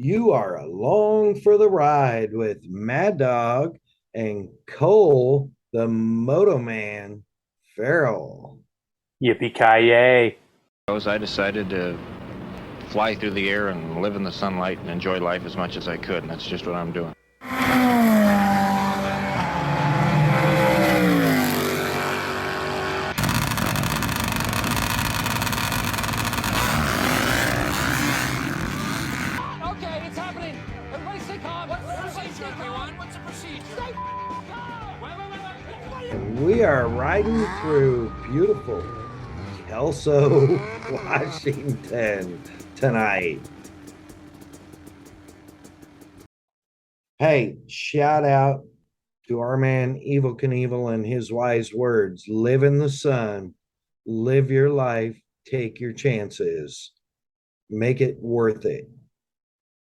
You are along for the ride with Mad Dog and Cole, the Moto Man, Farrell. Yippee-ki-yay. I decided to fly through the air and live in the sunlight and enjoy life as much as I could, and that's just what I'm doing. Okay, it's happening. Everybody stay calm. What's the procedure, everyone? What's the procedure? Stay calm. Wait. And we are riding through beautiful Kelso, Washington tonight. Hey, shout out to our man Evil Knievel and his wise words. Live in the sun, live your life, take your chances, make it worth it.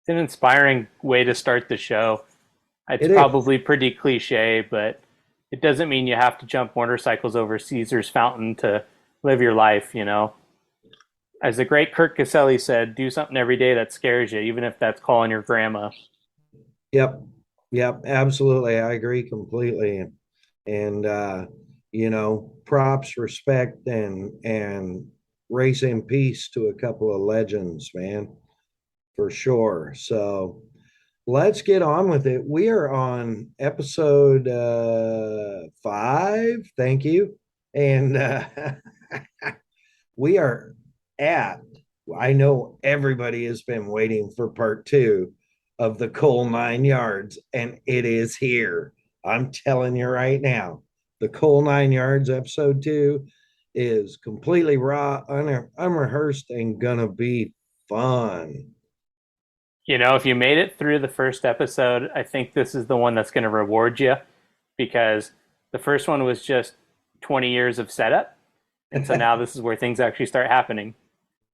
It's an inspiring way to start the show. It's It is. probably pretty cliche, but it doesn't mean you have to jump motorcycles over Caesar's fountain to live your life. As the great Kurt Caselli said, do something every day that scares you, even if that's calling your grandma. Yep. Yep. Absolutely. I agree completely. And props, respect, and race in peace to a couple of legends, man, for sure. So let's get on with it. We are on episode 5. Thank you. And we are at, I know everybody has been waiting for part 2 of the Cole 9 yards, and it is here. I'm telling you right now, the Cole 9 yards episode 2 is completely raw, unrehearsed, and gonna be fun. If you made it through the first episode, I think this is the one that's going to reward you because the first one was just 20 years of setup. And so now this is where things actually start happening.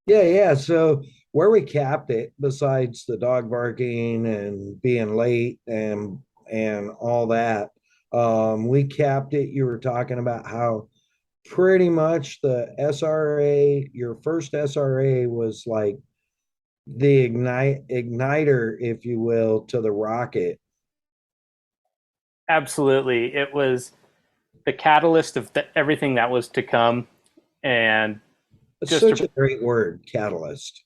Yeah. So where we capped it, besides the dog barking and being late and all that, we capped it. You were talking about how pretty much the SRA, your first SRA was like the igniter, if you will, to the rocket. Absolutely. It was the catalyst of everything that was to come. And It's just such to a great word, catalyst.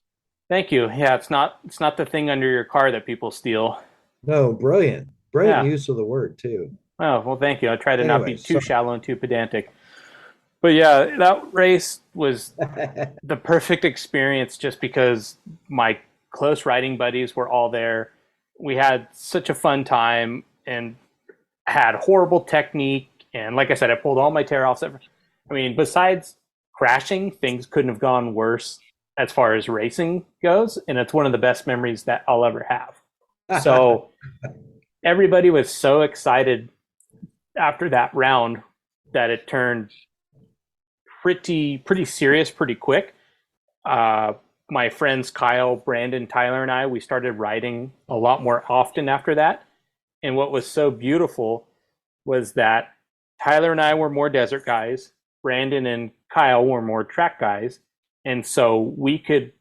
thank you. Yeah, it's not the thing under your car that people steal. No, brilliant Yeah. use of the word too. Oh, well, thank you. I try to not be Anyway, too sorry. shallow and too pedantic. But yeah, that race was the perfect experience just because my close riding buddies were all there. We had such a fun time and had horrible technique. And like I said, I pulled all my tear offs. I mean, besides crashing, things couldn't have gone worse as far as racing goes. And it's one of the best memories that I'll ever have. So everybody was so excited after that round that it turned pretty serious pretty quick. My friends Kyle, Brandon, Tyler, and I, we started riding a lot more often after that. And what was so beautiful was that Tyler and I were more desert guys. Brandon and Kyle were more track guys. And so we could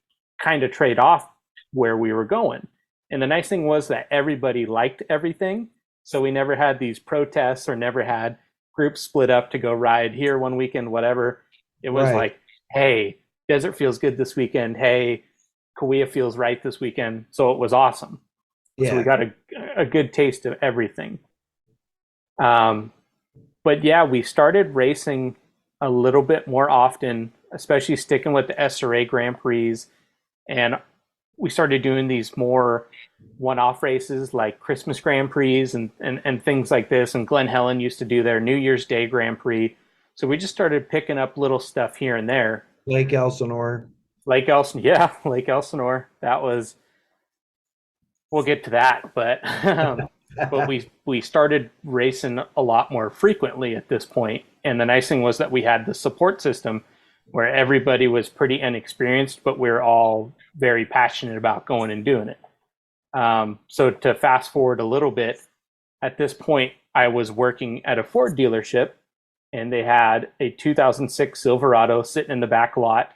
kind of trade off where we were going. And the nice thing was that everybody liked everything. So we never had these protests or never had groups split up to go ride here one weekend, whatever. It was Right. like, hey, desert feels good this weekend. Hey, Kauai feels right this weekend. So it was awesome. So we Yeah. got a good taste of everything. Um, but yeah, we started racing a little bit more often, especially sticking with the SRA Grand Prix. And we started doing these more one-off races like Christmas Grand Prix and things like this. And Glen Helen used to do their New Year's Day Grand Prix. So we just started picking up little stuff here and there. Lake Elsinore. Lake Elsinore, yeah, Lake Elsinore. That was, we'll get to that, but but we started racing a lot more frequently at this point. And the nice thing was that we had the support system where everybody was pretty inexperienced, but we were all very passionate about going and doing it. So to fast forward a little bit, at this point, I was working at a Ford dealership, and they had a 2006 Silverado sitting in the back lot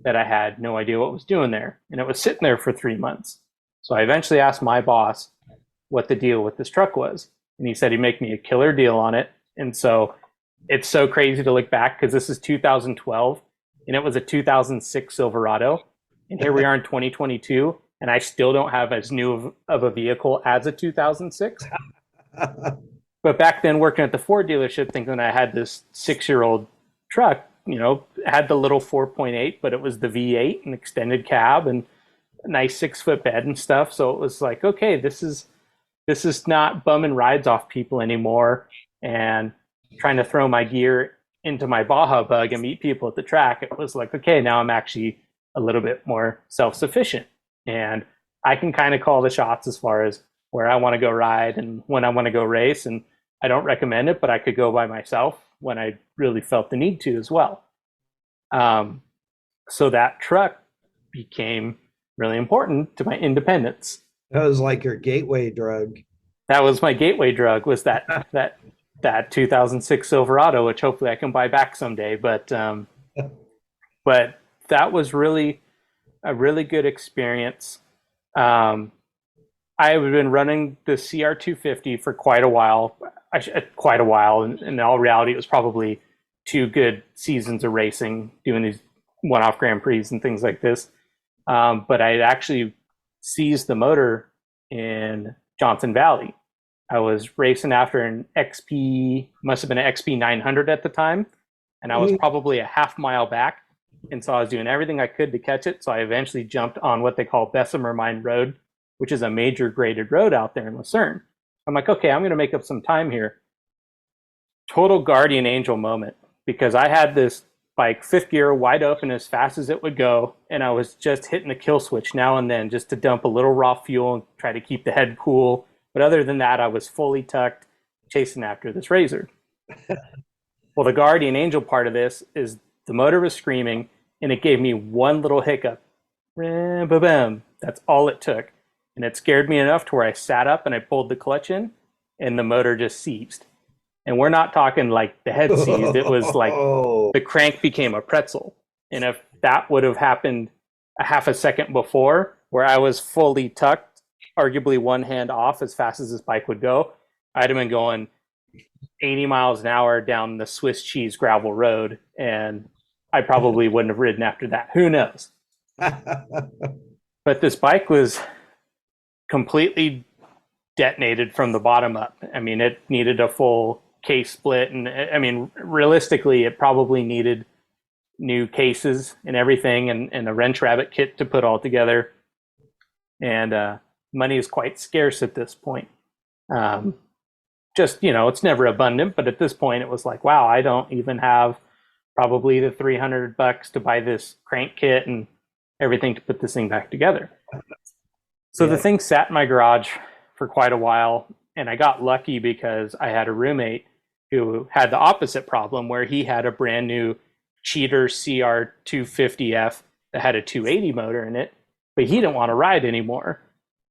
that I had no idea what was doing there, and it was sitting there for 3 months. So I eventually asked my boss what the deal with this truck was. And he said he'd make me a killer deal on it. And so it's so crazy to look back because this is 2012 and it was a 2006 Silverado. And here we are in 2022 and I still don't have as new of a vehicle as a 2006. But back then, working at the Ford dealership, thinking I had this 6-year-old truck, had the little 4.8, but it was the V8 and extended cab and a nice 6-foot bed and stuff. So it was like, okay, this is not bumming rides off people anymore and trying to throw my gear into my Baja Bug and meet people at the track. It was like, okay, now I'm actually a little bit more self-sufficient and I can kind of call the shots as far as where I want to go ride and when I want to go race. And I don't recommend it, but I could go by myself when I really felt the need to as well. So that truck became really important to my independence. That was like your gateway drug. That was my gateway drug, was that 2006 Silverado, which hopefully I can buy back someday. But that was really a really good experience. I have been running the CR250 for quite a while. In all reality, it was probably 2 good seasons of racing, doing these one-off Grand Prix and things like this. But I actually seized the motor in Johnson Valley. I was racing after an XP, must have been an XP 900 at the time, and I was probably a half mile back. And so I was doing everything I could to catch it. So I eventually jumped on what they call Bessemer Mine Road, which is a major graded road out there in Lucerne. I'm like, okay, I'm going to make up some time here. Total guardian angel moment, because I had this bike 5th gear wide open as fast as it would go, and I was just hitting the kill switch now and then just to dump a little raw fuel and try to keep the head cool. But other than that, I was fully tucked chasing after this Razor. Well, the guardian angel part of this is the motor was screaming, and it gave me one little hiccup. That's all it took. And it scared me enough to where I sat up and I pulled the clutch in, and the motor just seized. And we're not talking like the head seized. It was like the crank became a pretzel. And if that would have happened a half a second before, where I was fully tucked, arguably one hand off as fast as this bike would go, I'd have been going 80 miles an hour down the Swiss cheese gravel road, and I probably wouldn't have ridden after that. Who knows? But this bike was completely detonated from the bottom up. I mean, it needed a full case split, and I mean, realistically, it probably needed new cases and everything, and a wrench rabbit kit to put all together. And money is quite scarce at this point. Just, it's never abundant, but at this point it was like, wow, I don't even have probably the $300 to buy this crank kit and everything to put this thing back together. So the thing sat in my garage for quite a while, and I got lucky because I had a roommate who had the opposite problem, where he had a brand new Cheater CR250F that had a 280 motor in it, but he didn't want to ride anymore.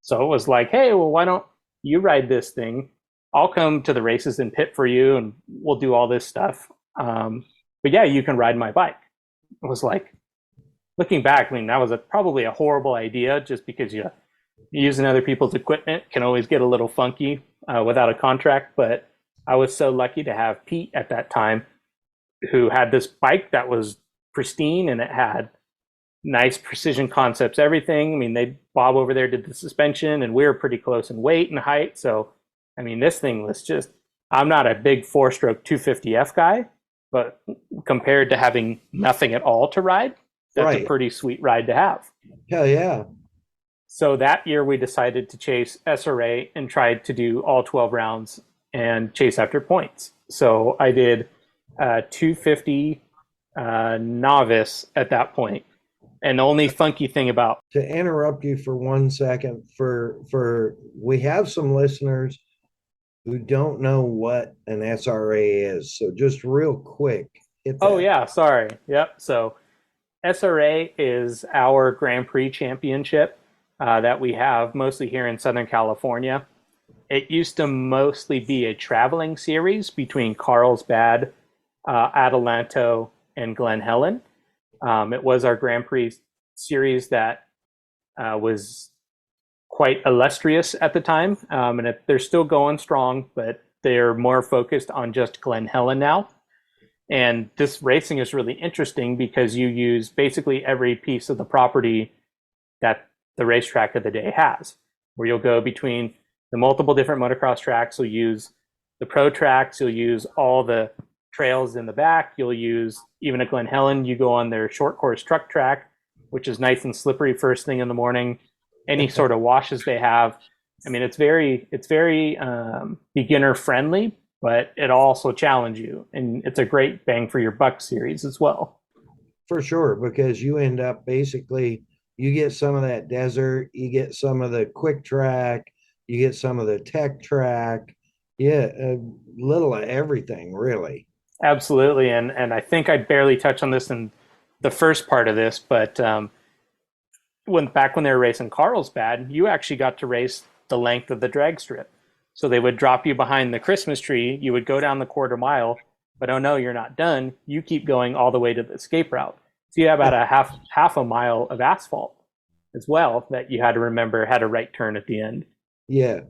So it was like, hey, well, why don't you ride this thing? I'll come to the races and pit for you, and we'll do all this stuff. But yeah, you can ride my bike. It was like, looking back, I mean, that was probably a horrible idea, just because using other people's equipment can always get a little funky without a contract. But I was so lucky to have Pete at that time, who had this bike that was pristine, and it had nice precision concepts, everything. I mean, Bob over there did the suspension, and we were pretty close in weight and height. So, I mean, this thing was just, I'm not a big 4-stroke 250F guy, but compared to having nothing at all to ride, that's a pretty sweet ride to have. Hell yeah. So that year we decided to chase SRA and tried to do all 12 rounds and chase after points. So I did 250 novice at that point. And the only funky thing about, to interrupt you for 1 second, for we have some listeners who don't know what an SRA is. So just real quick. Oh yeah, sorry. Yep. So SRA is our Grand Prix championship that we have mostly here in Southern California. It used to mostly be a traveling series between Carlsbad, Adelanto, and Glen Helen. It was our Grand Prix series that was quite illustrious at the time, and they're still going strong, but they're more focused on just Glen Helen now. And this racing is really interesting because you use basically every piece of the property that the racetrack of the day has, where you'll go between the multiple different motocross tracks. You'll use the pro tracks, you'll use all the trails in the back, you'll use, even at Glen Helen, you go on their short course truck track, which is nice and slippery first thing in the morning. Any sort of washes they have. I mean, it's very beginner friendly, but it also challenges you, and it's a great bang for your buck series as well. For sure, because you end up basically, you get some of that desert, you get some of the quick track, you get some of the tech track. Yeah, a little of everything, really. Absolutely, and I think I barely touched on this in the first part of this, but when they were racing Carlsbad, you actually got to race the length of the drag strip. So they would drop you behind the Christmas tree, you would go down the quarter mile, but oh no, you're not done. You keep going all the way to the escape route. So you have about a half a mile of asphalt as well that you had to remember had a right turn at the end. Yeah.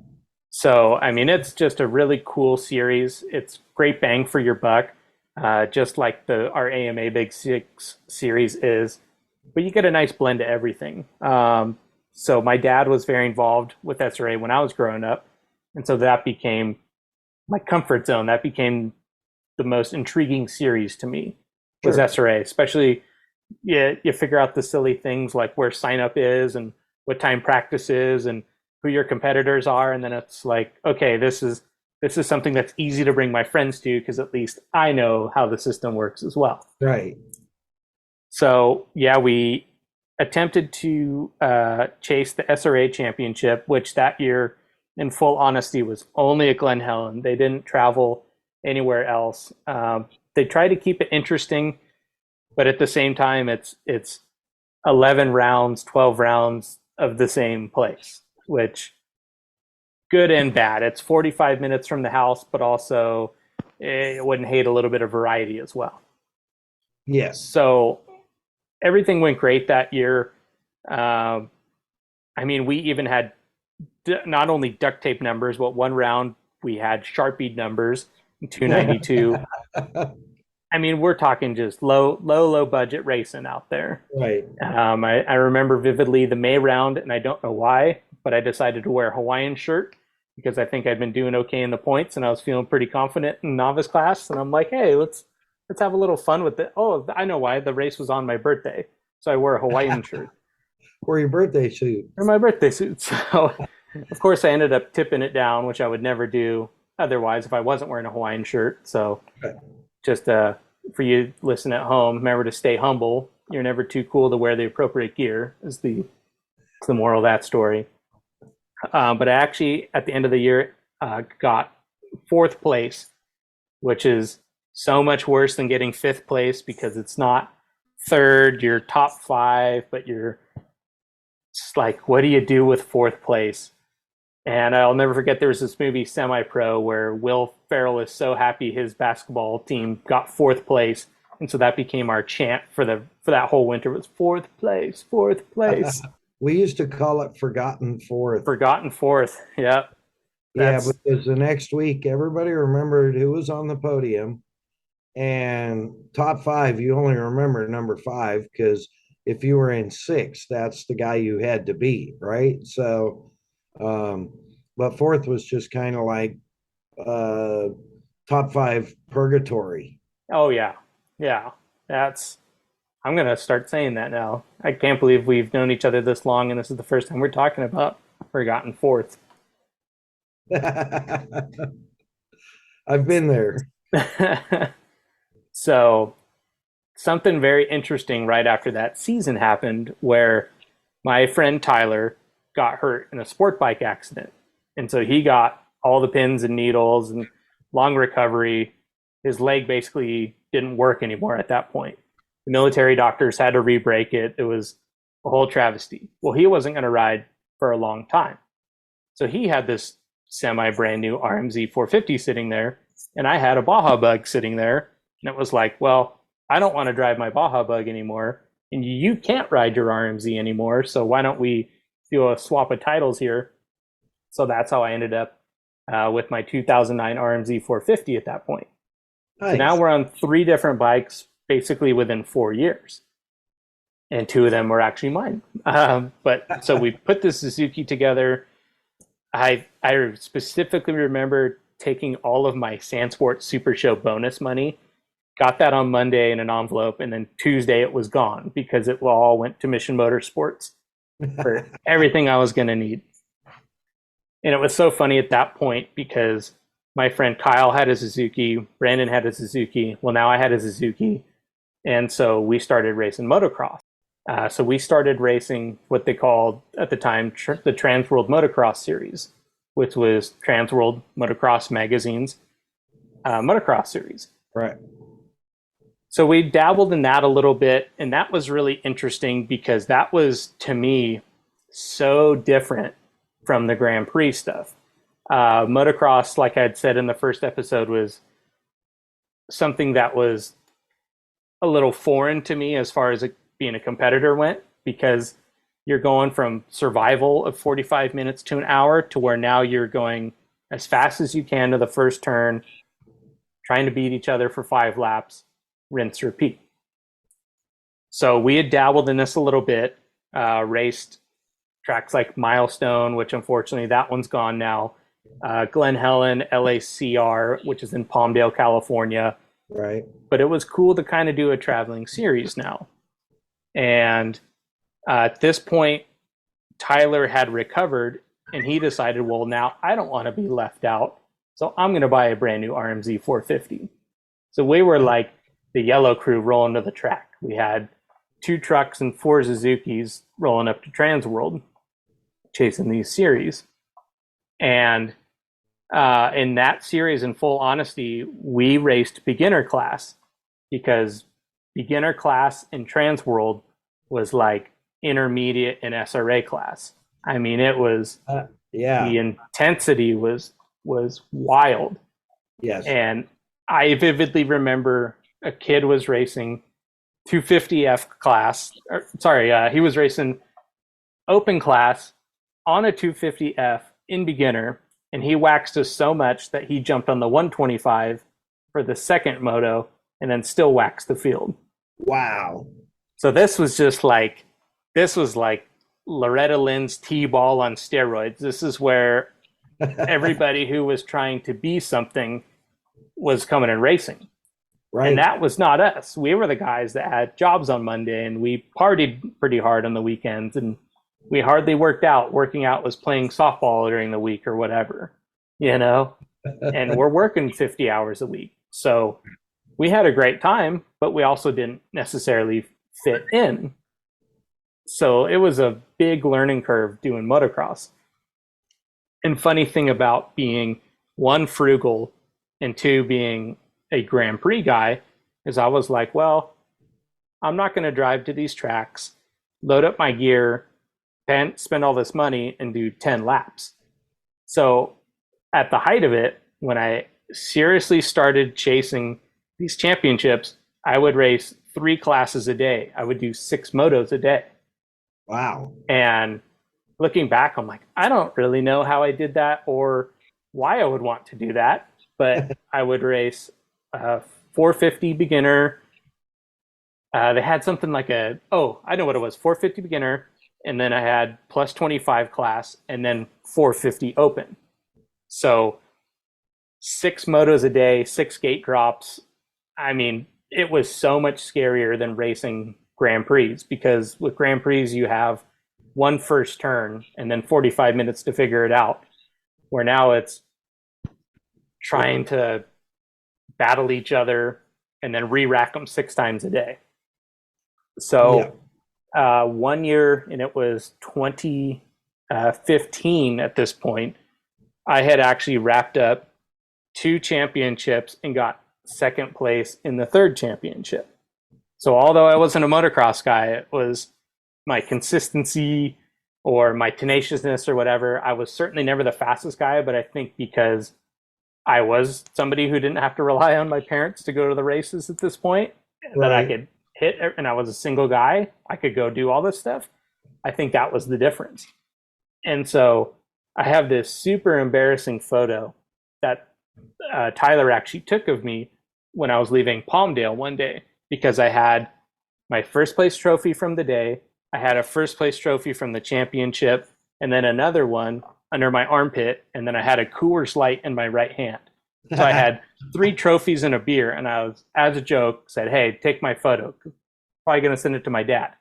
So, I mean, it's just a really cool series. It's great bang for your buck, just like our AMA Big Six series is. But you get a nice blend of everything. So my dad was very involved with SRA when I was growing up. And so that became my comfort zone. That became the most intriguing series to me was Sure. SRA, especially you figure out the silly things like where sign up is and what time practice is and who your competitors are. And then it's like, okay, this is something that's easy to bring my friends to because at least I know how the system works as well. Right. So yeah, we attempted to chase the SRA championship, which that year, in full honesty, was only at Glen Helen. They didn't travel anywhere else. They tried to keep it interesting, but at the same time, it's 11 rounds, 12 rounds of the same place, which good and bad. It's 45 minutes from the house, but also it wouldn't hate a little bit of variety as well. Yes. So everything went great that year. I mean, we even had not only duct tape numbers, but one round we had Sharpie numbers, 292. I mean, we're talking just low budget racing out there. Right. I remember vividly the May round, and I don't know why, but I decided to wear a Hawaiian shirt because I think I'd been doing okay in the points, and I was feeling pretty confident in novice class. And I'm like, hey, let's have a little fun with it. Oh, I know why. The race was on my birthday, so I wore a Hawaiian shirt. Or your birthday suit. Or my birthday suit. So, of course, I ended up tipping it down, which I would never do otherwise if I wasn't wearing a Hawaiian shirt. So, just for you listening at home, remember to stay humble. You're never too cool to wear the appropriate gear, is the moral of that story. But I actually, at the end of the year, got 4th place, which is so much worse than getting 5th place because it's not 3rd, you're top 5, but you're just like, what do you do with 4th place? And I'll never forget there was this movie Semi-Pro where Will Farrell is so happy his basketball team got 4th place. And so that became our chant for that whole winter was 4th place, 4th place. We used to call it Forgotten Fourth. Forgotten 4th. Yep. Yeah, because the next week everybody remembered who was on the podium, and top 5 you only remember number 5 because if you were in 6th, that's the guy you had to beat, right? So but 4th was just kind of like top 5 purgatory. Oh yeah. I'm gonna start saying that now. I can't believe we've known each other this long and this is the first time we're talking about Forgotten 4th. I've been there. So something very interesting right after that season happened where my friend Tyler got hurt in a sport bike accident. And so he got all the pins and needles and long recovery. His leg basically didn't work anymore at that point. The military doctors had to re-break it. It was a whole travesty. Well, he wasn't going to ride for a long time. So he had this semi-brand new RMZ 450 sitting there, and I had a Baja Bug sitting there. And it was like, well, I don't want to drive my Baja Bug anymore, and you can't ride your RMZ anymore, so why don't we do a swap of titles here. So that's how I ended up with my 2009 RMZ 450 at that point. Nice. So now we're on 3 different bikes basically within 4 years. And 2 of them were actually mine. But so we put the Suzuki together. I specifically remember taking all of my Sandsport Super Show bonus money, got that on Monday in an envelope, and then Tuesday it was gone because it all went to Mission Motorsports for everything I was going to need. And it was so funny at that point because my friend Kyle had a Suzuki, Brandon had a Suzuki. Well, now I had a Suzuki. And so we started racing motocross. So we started racing what they called at the time the Trans World Motocross Series, which was Trans World Motocross Magazine's motocross series. Right. So we dabbled in that a little bit, and that was really interesting because that was, to me, so different from the Grand Prix stuff. Motocross, like I'd said in the first episode, was something that was a little foreign to me as far as being a competitor went, because you're going from survival of 45 minutes to an hour to where now you're going as fast as you can to the first turn, trying to beat each other for 5 laps, rinse, repeat. So we had dabbled in this a little bit, raced tracks like Milestone, which unfortunately that one's gone now, Glen Helen, LACR, which is in Palmdale, California. Right. But it was cool to kind of do a traveling series now. And at this point, Tyler had recovered and he decided, well, now I don't want to be left out. So I'm going to buy a brand new RMZ 450. So we were like the yellow crew rolling to the track. We had 2 trucks and 4 Suzukis rolling up to Trans World, chasing these series. And in that series, in full honesty, we raced beginner class because beginner class in Trans World was like intermediate in SRA class. I mean, it was the intensity was wild. Yes. And I vividly remember a kid was racing 250F class. He was racing open class on a 250F in beginner, and he waxed us so much that he jumped on the 125 for the second moto and then still waxed the field. Wow. So this was like Loretta Lynn's T-ball on steroids. This is where everybody who was trying to be something was coming and racing. Right. And that was not us. We were the guys that had jobs on Monday, and we partied pretty hard on the weekends, and we hardly worked out. Working out was playing softball during the week or whatever, and we're working 50 hours a week. So we had a great time, but we also didn't necessarily fit in. So it was a big learning curve doing motocross. And funny thing about being 1, frugal, and 2, being a Grand Prix guy is I was like, well, I'm not going to drive to these tracks, load up my gear, and spend all this money and do 10 laps. So at the height of it, when I seriously started chasing these championships, I would race 3 classes a day. I would do 6 motos a day. Wow. And looking back, I'm like, I don't really know how I did that or why I would want to do that. But I would race 450 beginner. They had something like I know what it was, 450 beginner. And then I had plus 25 class and then 450 open. So 6 motos a day, 6 gate drops. I mean, it was so much scarier than racing Grand Prix, because with Grand Prix, you have 1 first turn and then 45 minutes to figure it out, where now it's trying to battle each other and then re-rack them 6 times a day. So 1 year, and it was 2015 at this point, I had actually wrapped up 2 championships and got 2nd place in the 3rd championship. So although I wasn't a motocross guy, it was my consistency or my tenaciousness or whatever. I was certainly never the fastest guy, but I think because I was somebody who didn't have to rely on my parents to go to the races at this point, that I could hit, and I was a single guy, I could go do all this stuff. I think that was the difference. And so I have this super embarrassing photo that Tyler actually took of me when I was leaving Palmdale one day, because I had my first place trophy from the day, I had a first place trophy from the championship, and then another one under my armpit, and then I had a Coors Light in my right hand. So I had 3 trophies and a beer, and I was, as a joke, said, "Hey, take my photo. Probably going to send it to my dad."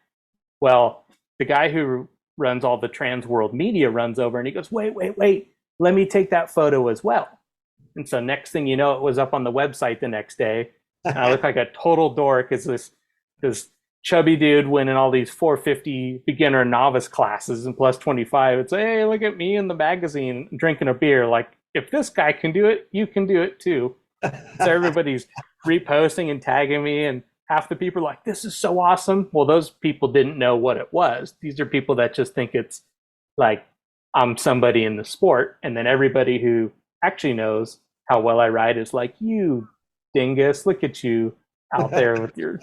Well, the guy who runs all the trans world media runs over and he goes, "Wait, wait, wait. Let me take that photo as well." And so next thing you know, it was up on the website the next day. And I look like a total dork as this chubby dude winning all these 450 beginner novice classes and plus 25. It's, "Hey, look at me in the magazine drinking a beer. Like, if this guy can do it, you can do it too." So everybody's reposting and tagging me, and half the people are like, "This is so awesome." Well, those people didn't know what it was. These are people that just think it's like I'm somebody in the sport. And then everybody who actually knows how well I ride is like, "You dingus, look at you out there with your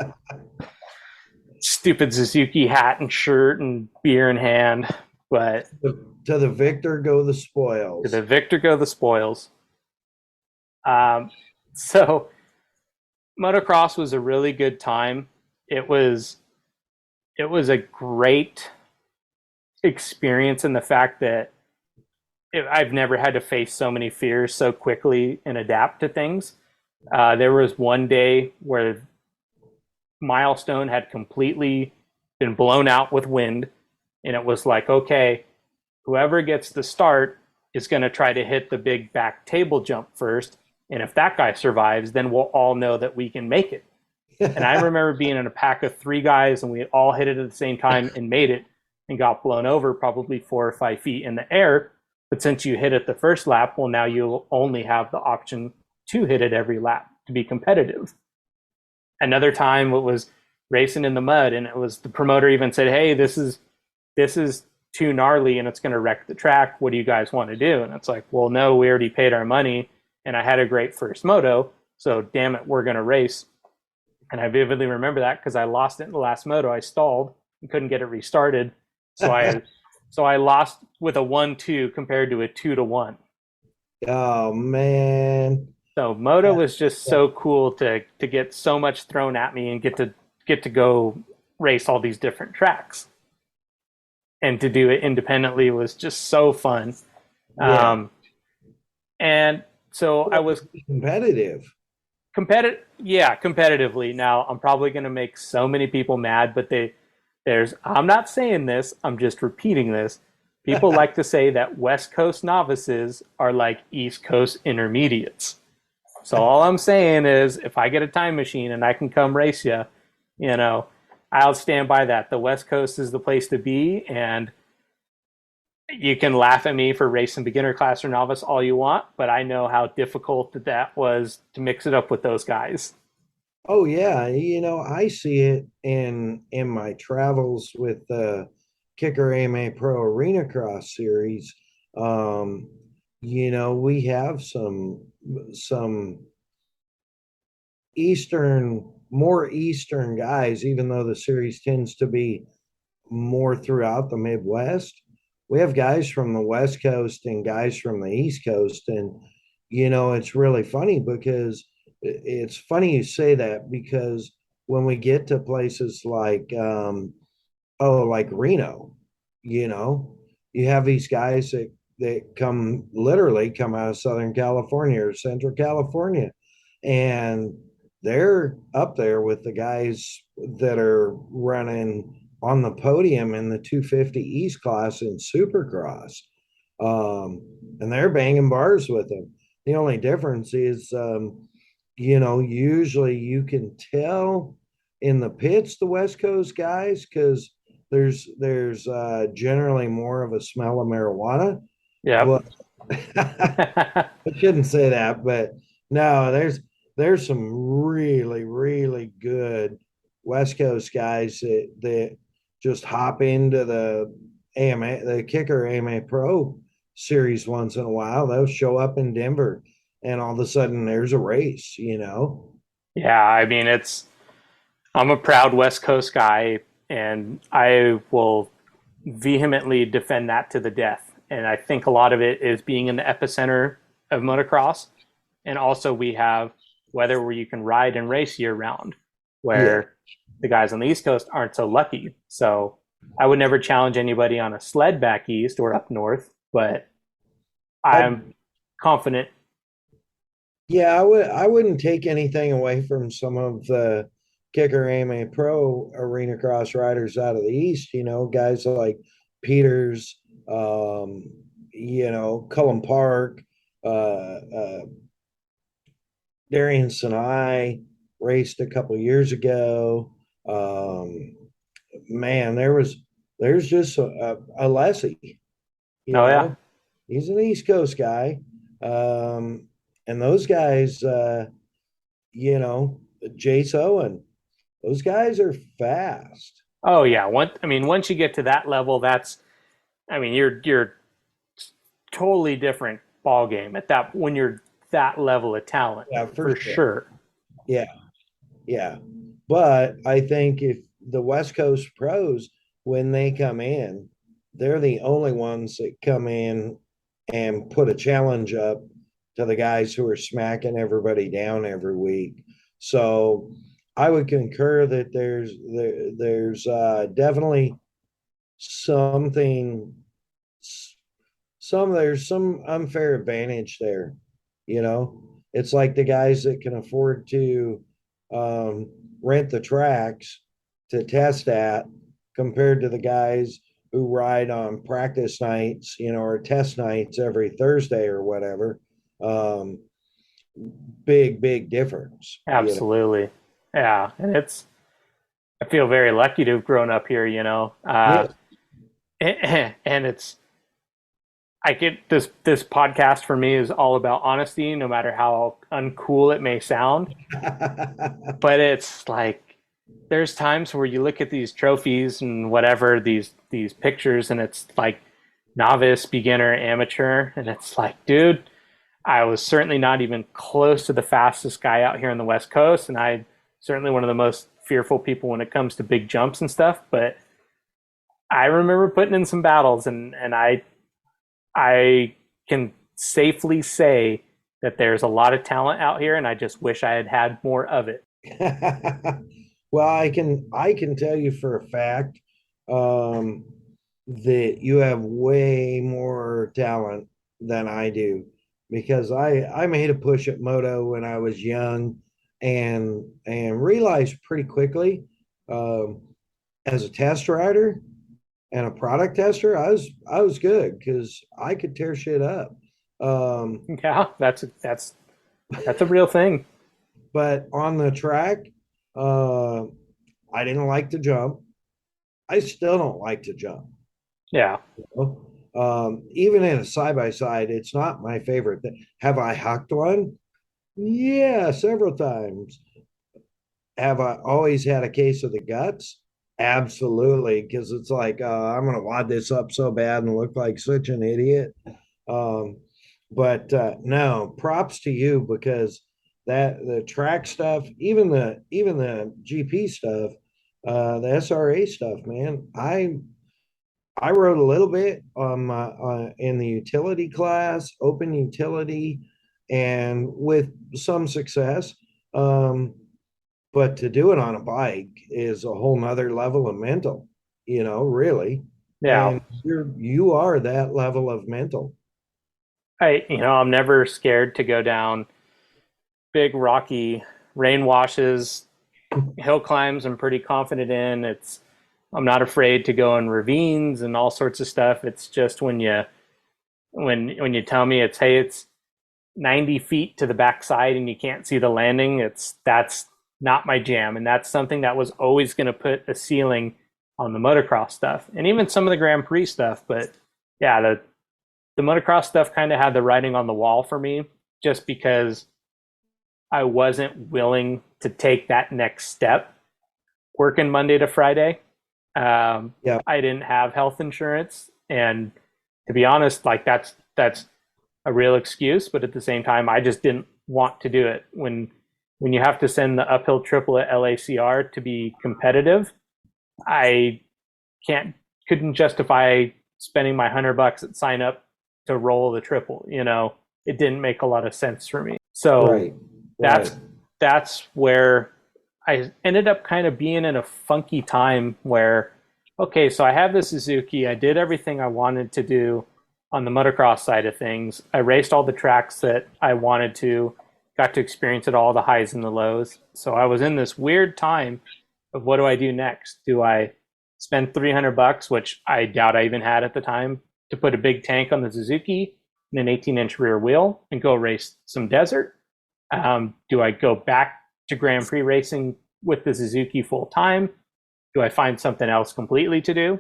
stupid Suzuki hat and shirt and beer in hand." But To the victor go the to spoils. the victor go the spoils. So motocross was a really good time. It was a great experience in the fact that I've never had to face so many fears so quickly and adapt to things. There was one day where Milestone had completely been blown out with wind, and it was like, okay, whoever gets the start is going to try to hit the big back table jump first, and if that guy survives, then we'll all know that we can make it. And I remember being in a pack of 3 guys, and we all hit it at the same time and made it, and got blown over probably 4 or 5 feet in the air. But since you hit it the first lap, well, now you'll only have the option to hit it every lap to be competitive. Another time it was racing in the mud, and it was, the promoter even said, "Hey, this is too gnarly and it's going to wreck the track. What do you guys want to do?" And it's like, "Well, no, we already paid our money, and I had a great first moto, so damn it, we're going to race." And I vividly remember that because I lost it in the last moto. I stalled and couldn't get it restarted. So I lost with a 1-2 compared to a 2-1. Oh man. So moto was just so cool to get so much thrown at me and get to go race all these different tracks. And to do it independently was just so fun. Yeah. And so I was competitive. Competitively. Now, I'm probably going to make so many people mad, but I'm not saying this, I'm just repeating this. People like to say that West Coast novices are like East Coast intermediates. So all I'm saying is, if I get a time machine and I can come race you, I'll stand by that. The West Coast is the place to be, and you can laugh at me for racing beginner class or novice all you want, but I know how difficult that was to mix it up with those guys. Oh yeah, I see it in my travels with the Kicker AMA Pro Arena Cross series. We have some more Eastern guys, even though the series tends to be more throughout the Midwest. We have guys from the West Coast and guys from the East Coast. And, it's really funny because it's funny you say that, because when we get to places like, like Reno, you have these guys that literally come out of Southern California or Central California, and they're up there with the guys that are running on the podium in the 250 East class in Supercross. And they're banging bars with them. The only difference is, usually you can tell in the pits, the West Coast guys, because there's generally more of a smell of marijuana. Yeah. But I shouldn't say that, but no, there's some really, really good West Coast guys that just hop into the Kicker AMA Pro series once in a while. They'll show up in Denver, and all of a sudden there's a race. Yeah, I mean, I'm a proud West Coast guy, and I will vehemently defend that to the death. and I think a lot of it is being in the epicenter of motocross. And also we have weather where you can ride and race year round, where the guys on the East Coast aren't so lucky. So I would never challenge anybody on a sled back east or up north, but I'm confident. Yeah, I wouldn't take anything away from some of the Kicker AMA Pro arena cross riders out of the East, guys like Peters, Cullen Park, Darian Sinai raced a couple years ago. Man, there's just a Lessie, Oh yeah. he's an East Coast guy. And those guys, Jace Owen, those guys are fast. Oh yeah. Once you get to that level, you're totally different ball game at that when you're that level of talent. Yeah, for sure. Yeah, yeah. But I think if the West Coast pros, when they come in, they're the only ones that come in and put a challenge up to the guys who are smacking everybody down every week. So I would concur that there's definitely something there's some unfair advantage there. It's like the guys that can afford to rent the tracks to test at compared to the guys who ride on practice nights, or test nights every Thursday or whatever. Big difference. Absolutely. Yeah. And I feel very lucky to have grown up here, Yeah. And I get this podcast for me is all about honesty, no matter how uncool it may sound. But it's like there's times where you look at these trophies and whatever, these pictures, and it's like novice, beginner, amateur, and it's like, dude, I was certainly not even close to the fastest guy out here on the West Coast, and I certainly one of the most fearful people when it comes to big jumps and stuff. But I remember putting in some battles, and I can safely say that there's a lot of talent out here, and I just wish I had had more of it. Well, I can tell you for a fact that you have way more talent than I do, because I made a push at moto when I was young, and realized pretty quickly, as a test rider and a product tester, I was good because I could tear shit up. Yeah, that's a real thing. But on the track, I didn't like to jump. I still don't like to jump. Yeah. Even in a side by side, it's not my favorite thing. Have I hucked one? Yeah, several times. Have I always had a case of the guts? Absolutely, because it's like I'm gonna wad this up so bad and look like such an idiot. Um, but no, props to you, because that the track stuff, even the GP stuff, the SRA stuff, man. I wrote a little bit in the utility class, open utility, and with some success. But to do it on a bike is a whole nother level of mental, really. Yeah. And you are that level of mental. I'm never scared to go down big rocky rain washes, hill climbs. I'm pretty confident in. I'm not afraid to go in ravines and all sorts of stuff. It's just when you tell me it's 90 feet to the backside and you can't see the landing, that's not my jam. And that's something that was always going to put a ceiling on the motocross stuff and even some of the Grand Prix stuff. But yeah, the motocross stuff kind of had the writing on the wall for me, just because I wasn't willing to take that next step working Monday to Friday. Yeah. I didn't have health insurance, and to be honest, like that's a real excuse, but at the same time, I just didn't want to do it. When you have to send the uphill triple at LACR to be competitive, I couldn't justify spending my $100 at sign up to roll the triple. It didn't make a lot of sense for me. So Right. that's where I ended up kind of being in a funky time where, okay, so I have the Suzuki. I did everything I wanted to do on the motocross side of things. I raced all the tracks that I wanted to, got to experience it all, the highs and the lows. So I was in this weird time of what do I do next? Do I spend $300, which I doubt I even had at the time, to put a big tank on the Suzuki and an 18-inch rear wheel and go race some desert? Do I go back to Grand Prix racing with the Suzuki full time? Do I find something else completely to do?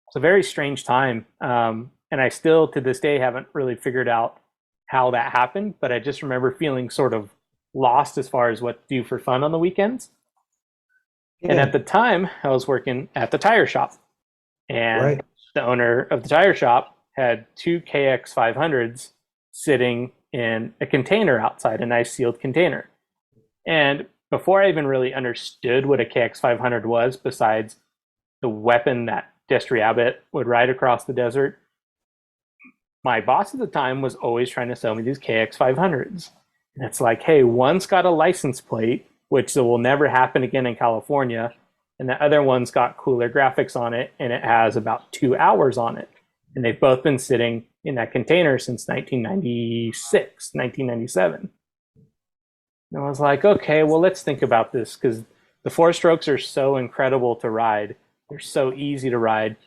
It's a very strange time. And I still, to this day, haven't really figured out how that happened, but I just remember feeling sort of lost as far as what to do for fun on the weekends. Yeah. And at the time, I was working at the tire shop. And the owner of the tire shop had 2 KX500s sitting in a container outside, a nice sealed container. And before I even really understood what a KX500 was, besides the weapon that Destry Abbott would ride across the desert, my boss at the time was always trying to sell me these KX500s. And it's like, hey, one's got a license plate, which will never happen again in California, and the other one's got cooler graphics on it, and it has about 2 hours on it. And they've both been sitting in that container since 1996, 1997. And I was like, okay, well, let's think about this, because the 4-strokes are so incredible to ride. They're so easy to ride.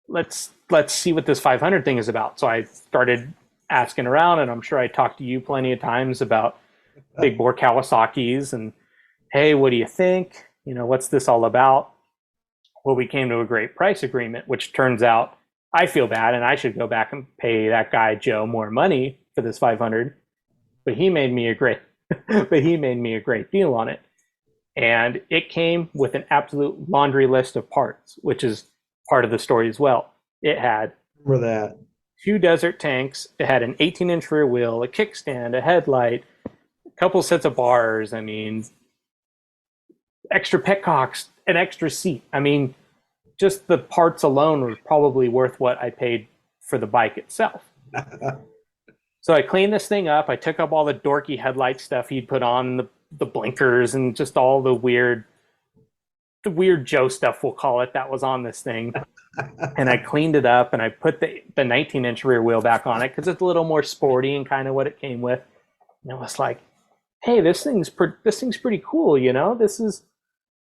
Let's see what this 500 thing is about. So I started asking around, and I'm sure I talked to you plenty of times about big bore Kawasaki's and, hey, what do you think? What's this all about? Well, we came to a great price agreement, which turns out I feel bad and I should go back and pay that guy Joe more money for this 500, but he made me a great deal on it. And it came with an absolute laundry list of parts, which is part of the story as well. It had 2 desert tanks. It had an 18-inch rear wheel, a kickstand, a headlight, a couple sets of bars. I mean, extra petcocks, an extra seat. I mean, just the parts alone were probably worth what I paid for the bike itself. So I cleaned this thing up. I took up all the dorky headlight stuff he'd put on, the blinkers, and just all the weird Joe stuff, we'll call it, that was on this thing. And I cleaned it up, and I put the 19-inch rear wheel back on it because it's a little more sporty and kind of what it came with. And I was like, hey, this thing's pretty cool,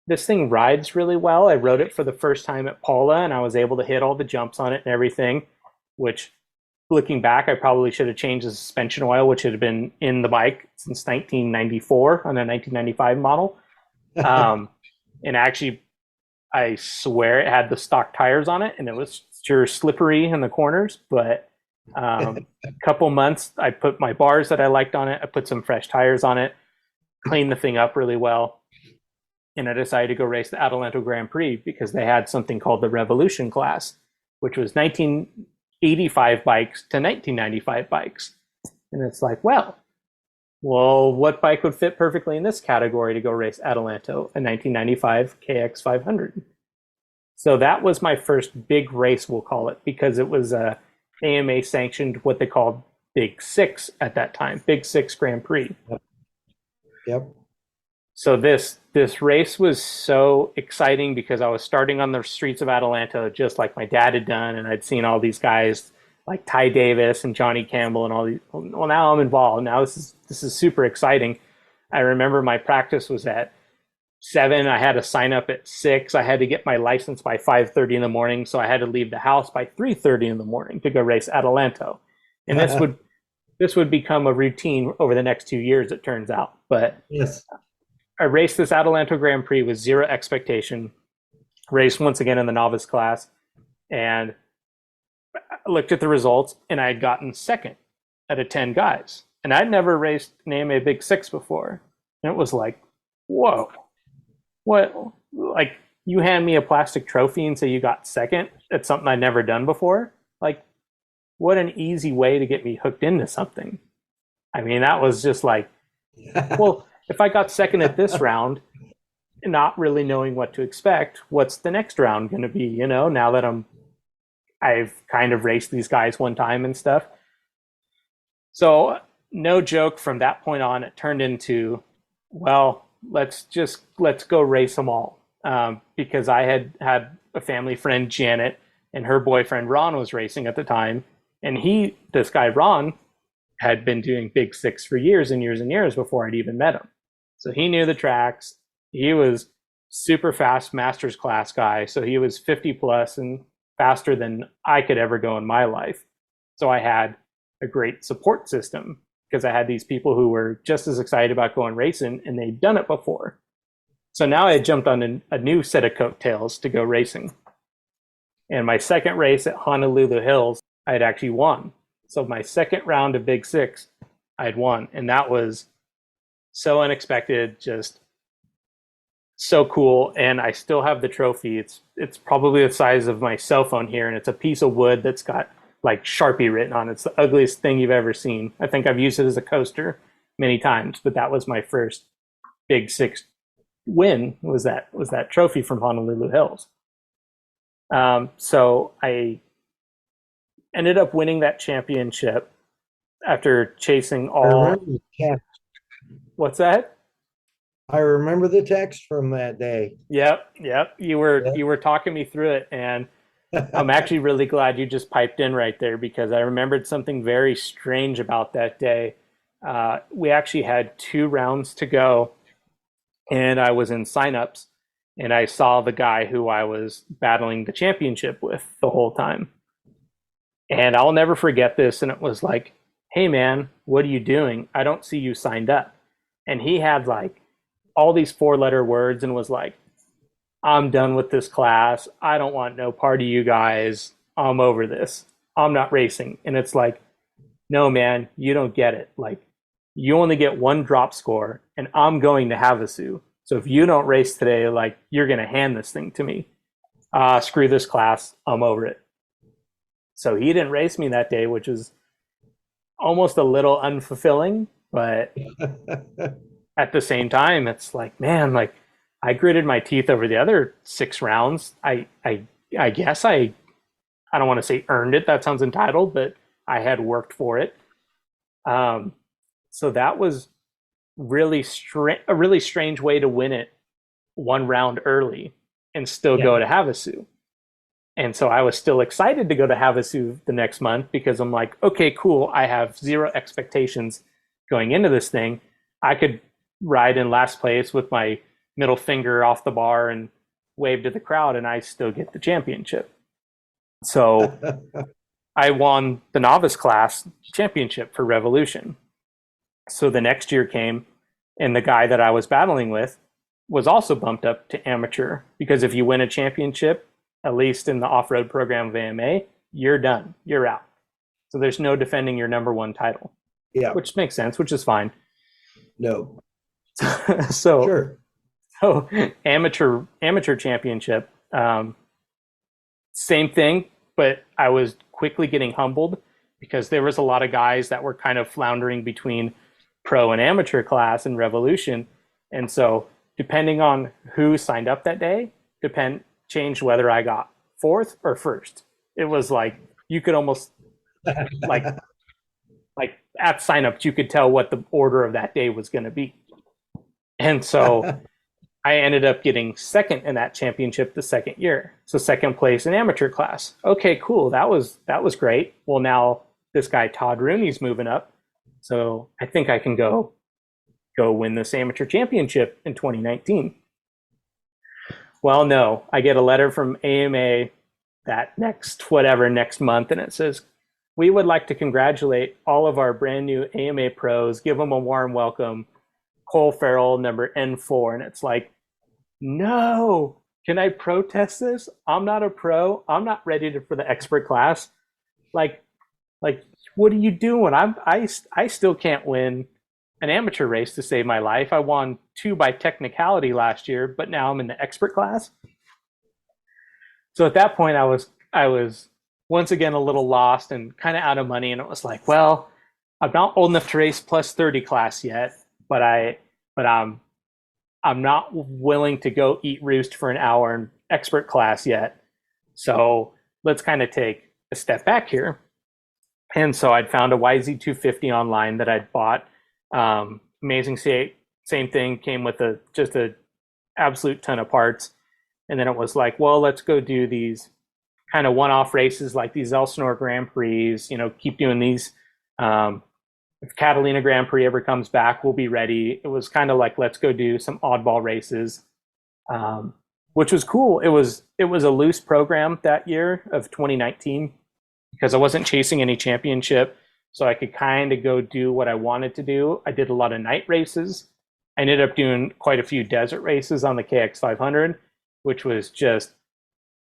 This thing rides really well. I rode it for the first time at Paula, and I was able to hit all the jumps on it and everything, which, looking back, I probably should have changed the suspension oil, which had been in the bike since 1994 on a 1995 model. And actually, I swear it had the stock tires on it, and it was sure slippery in the corners. But a couple months, I put my bars that I liked on it. I put some fresh tires on it, cleaned the thing up really well. And I decided to go race the Adelanto Grand Prix because they had something called the Revolution class, which was 1985 bikes to 1995 bikes. And it's like, well, what bike would fit perfectly in this category to go race Adelanto, a 1995 KX500? So that was my first big race, we'll call it, because it was a AMA sanctioned, what they called Big Six at that time, Big Six Grand Prix. Yep. So this race was so exciting because I was starting on the streets of Adelanto just like my dad had done, and I'd seen all these guys like Ty Davis and Johnny Campbell and all these. Well, now I'm involved. Now this is super exciting. I remember my practice was at 7. I had to sign up at 6. I had to get my license by 5:30 in the morning, so I had to leave the house by 3:30 in the morning to go race Adelanto. And this would become a routine over the next 2 years, it turns out. But yes, I raced this Adelanto Grand Prix with zero expectation. Raced once again in the novice class, and I looked at the results, and I had gotten second out of 10 guys. And I'd never raced an AMA Big Six before. And it was like, whoa, what? Like, you hand me a plastic trophy and say you got second at something I'd never done before? Like, what an easy way to get me hooked into something. I mean, that was just like, well, if I got second at this round, not really knowing what to expect, what's the next round going to be, now that I'm I've kind of raced these guys one time and stuff. So no joke, from that point on, it turned into, well, let's go race them all. Because I had a family friend, Janet, and her boyfriend Ron was racing at the time, and this guy Ron had been doing Big Six for years and years and years before I'd even met him. So he knew the tracks. He was super fast masters class guy, so he was 50 plus and faster than I could ever go in my life. So I had a great support system because I had these people who were just as excited about going racing, and they'd done it before. So now I had jumped on a new set of coattails to go racing. And my second race at Honolulu Hills, I had actually won. So my second round of Big Six, I had won. And that was so unexpected, just so cool. And I still have the trophy. It's probably the size of my cell phone here, and it's a piece of wood that's got like Sharpie written on it. It's the ugliest thing you've ever seen. I think I've used it as a coaster many times, but that was my first Big Six win, was that trophy from Honolulu Hills. So I ended up winning that championship after chasing all. What's that? I remember the text from that day. Yep. You were talking me through it, and I'm actually really glad you just piped in right there, because I remembered something very strange about that day. We actually had 2 rounds to go, and I was in signups, and I saw the guy who I was battling the championship with the whole time. And I'll never forget this. And it was like, hey man, what are you doing? I don't see you signed up. And he had like all these 4-letter words and was like, I'm done with this class. I don't want no part of you guys. I'm over this. I'm not racing. And it's like, no man, you don't get it. Like, you only get 1 drop score, and I'm going to Havasu. So if you don't race today, like, you're going to hand this thing to me. Screw this class. I'm over it. So he didn't race me that day, which is almost a little unfulfilling, but at the same time, it's like, man, like, I gritted my teeth over the other 6 rounds. I guess I don't want to say earned it. That sounds entitled, but I had worked for it. So that was a really strange way to win it 1 round early and still go to Havasu. And so I was still excited to go to Havasu the next month, because I'm like, okay, cool. I have 0 expectations going into this thing. I could ride in last place with my middle finger off the bar and wave to the crowd, and I still get the championship. So I won the novice class championship for Revolution. So the next year came, and the guy that I was battling with was also bumped up to amateur, because if you win a championship, at least in the off-road program of AMA, you're done. You're out. So there's no defending your number 1 title. Yeah. Which makes sense, which is fine. No. So, sure. So amateur championship, same thing, but I was quickly getting humbled, because there was a lot of guys that were kind of floundering between pro and amateur class in Revolution. And so depending on who signed up that day, changed whether I got 4th or 1st. It was like, you could almost like at signups, you could tell what the order of that day was going to be. And so I ended up getting 2nd in that championship the second year. So 2nd place in amateur class. Okay, cool. That was great. Well, now this guy, Todd Rooney's moving up. So I think I can go win this amateur championship in 2019. Well, no, I get a letter from AMA that next month, and it says, we would like to congratulate all of our brand new AMA pros, give them a warm welcome, Cole Farrell, number N4. And it's like, no, can I protest this? I'm not a pro. I'm not ready for the expert class. Like, what are you doing? I still can't win an amateur race to save my life. I won 2 by technicality last year, but now I'm in the expert class. So at that point, I was once again a little lost and kind of out of money, and it was like, well, I'm not old enough to race plus 30 class yet, but I'm not willing to go eat roost for an hour in expert class yet. So let's kind of take a step back here. And so I'd found a YZ250 online that I'd bought. Amazing C8, same thing, came with just a absolute ton of parts. And then it was like, well, let's go do these kind of one-off races like these Elsinore Grand Prix, keep doing these. If Catalina Grand Prix ever comes back, we'll be ready. It was kind of like, let's go do some oddball races, which was cool. It was a loose program that year of 2019 because I wasn't chasing any championship, so I could kind of go do what I wanted to do. I did a lot of night races. I ended up doing quite a few desert races on the KX500, which was just,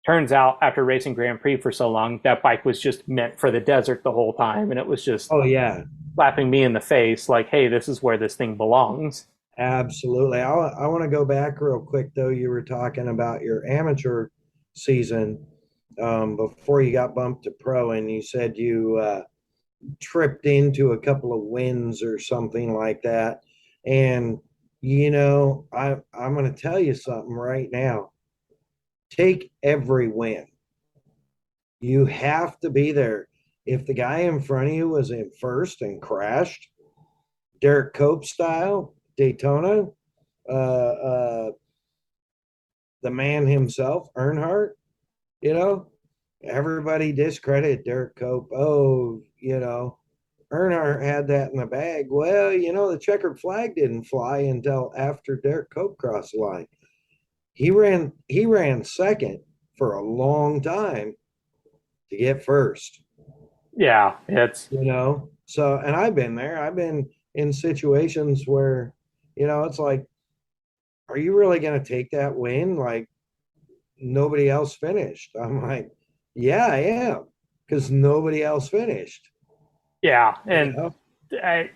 turns out after racing Grand Prix for so long, that bike was just meant for the desert the whole time. And it was just, oh yeah, slapping me in the face like, hey, this is where this thing belongs. absolutely. I want to go back real quick though. You were talking about your amateur season before you got bumped to pro, and you said you tripped into a couple of wins or something like that. And I'm going to tell you something right now. Take every win. You have to be there. If the guy in front of you was in first and crashed, Derek Cope style, Daytona, the man himself, Earnhardt, everybody discredited Derek Cope. Oh, Earnhardt had that in the bag. Well, the checkered flag didn't fly until after Derek Cope crossed the line. He ran second for a long time to get first. Yeah, it's So, and I've been there. I've been in situations where, it's like, are you really going to take that win? Like nobody else finished. I'm like, yeah, I am, because nobody else finished. Yeah, and I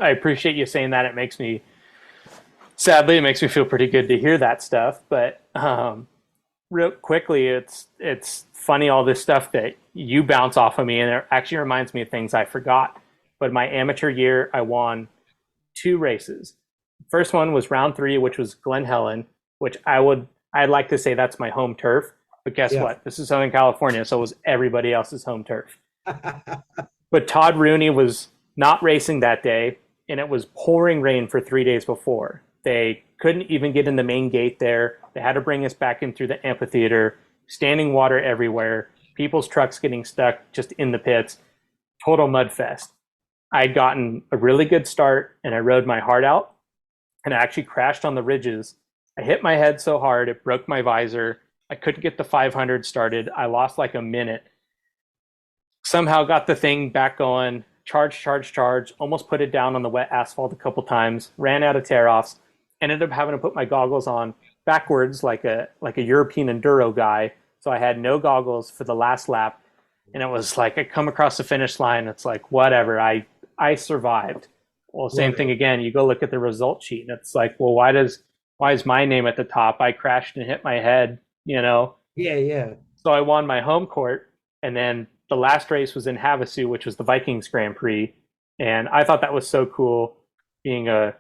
appreciate you saying that. It makes me feel pretty good to hear that stuff. But real quickly, it's funny, all this stuff that you bounce off of me, and it actually reminds me of things I forgot. But my amateur year, I won 2 races. First one was round 3, which was Glen Helen, which I'd like to say that's my home turf. But guess what? This is Southern California, so it was everybody else's home turf. But Todd Rooney was not racing that day, and it was pouring rain for 3 days before. They couldn't even get in the main gate there. They had to bring us back in through the amphitheater, standing water everywhere, people's trucks getting stuck just in the pits, total mud fest. I'd gotten a really good start, and I rode my heart out, and I actually crashed on the ridges. I hit my head so hard, it broke my visor. I couldn't get the 500 started. I lost like a minute. Somehow got the thing back going, charge, almost put it down on the wet asphalt a couple times, ran out of tear-offs, ended up having to put my goggles on backwards like a European enduro guy. So I had no goggles for the last lap. And it was like, I come across the finish line. It's like, whatever, I survived. Well, same thing again. You go look at the result sheet and it's like, well, why is my name at the top? I crashed and hit my head, Yeah. So I won my home court. And then the last race was in Havasu, which was the Vikings Grand Prix. And I thought that was so cool, being a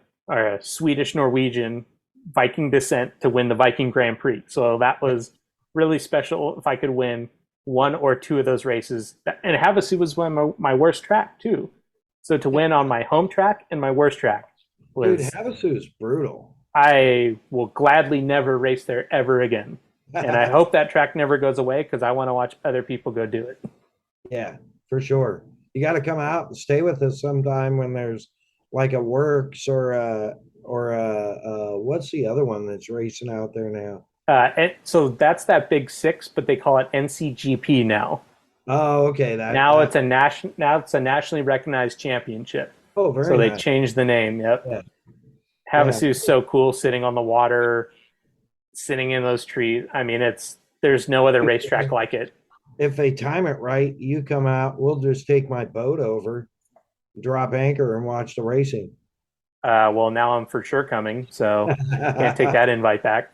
Swedish Norwegian Viking descent, to win the Viking Grand Prix. So that was really special if I could win 1 or 2 of those races. And Havasu was my worst track too. So to win on my home track and my worst track was... Dude, Havasu is brutal. I will gladly never race there ever again. And I hope that track never goes away, because I want to watch other people go do it. Yeah, for sure. You got to come out and stay with us sometime when there's like a Works or what's the other one that's racing out there now? And so that's that Big 6, but they call it NCGP now. Oh, okay. It's a nationally recognized championship. Oh, very So nice. they changed the name. Yep. Yeah. Havasu is so cool, sitting on the water, sitting in those trees. I mean, there's no other racetrack like it. If they time it right, you come out, we'll just take my boat over, drop anchor, and watch the racing. Well, now I'm for sure coming, so can't take that invite back.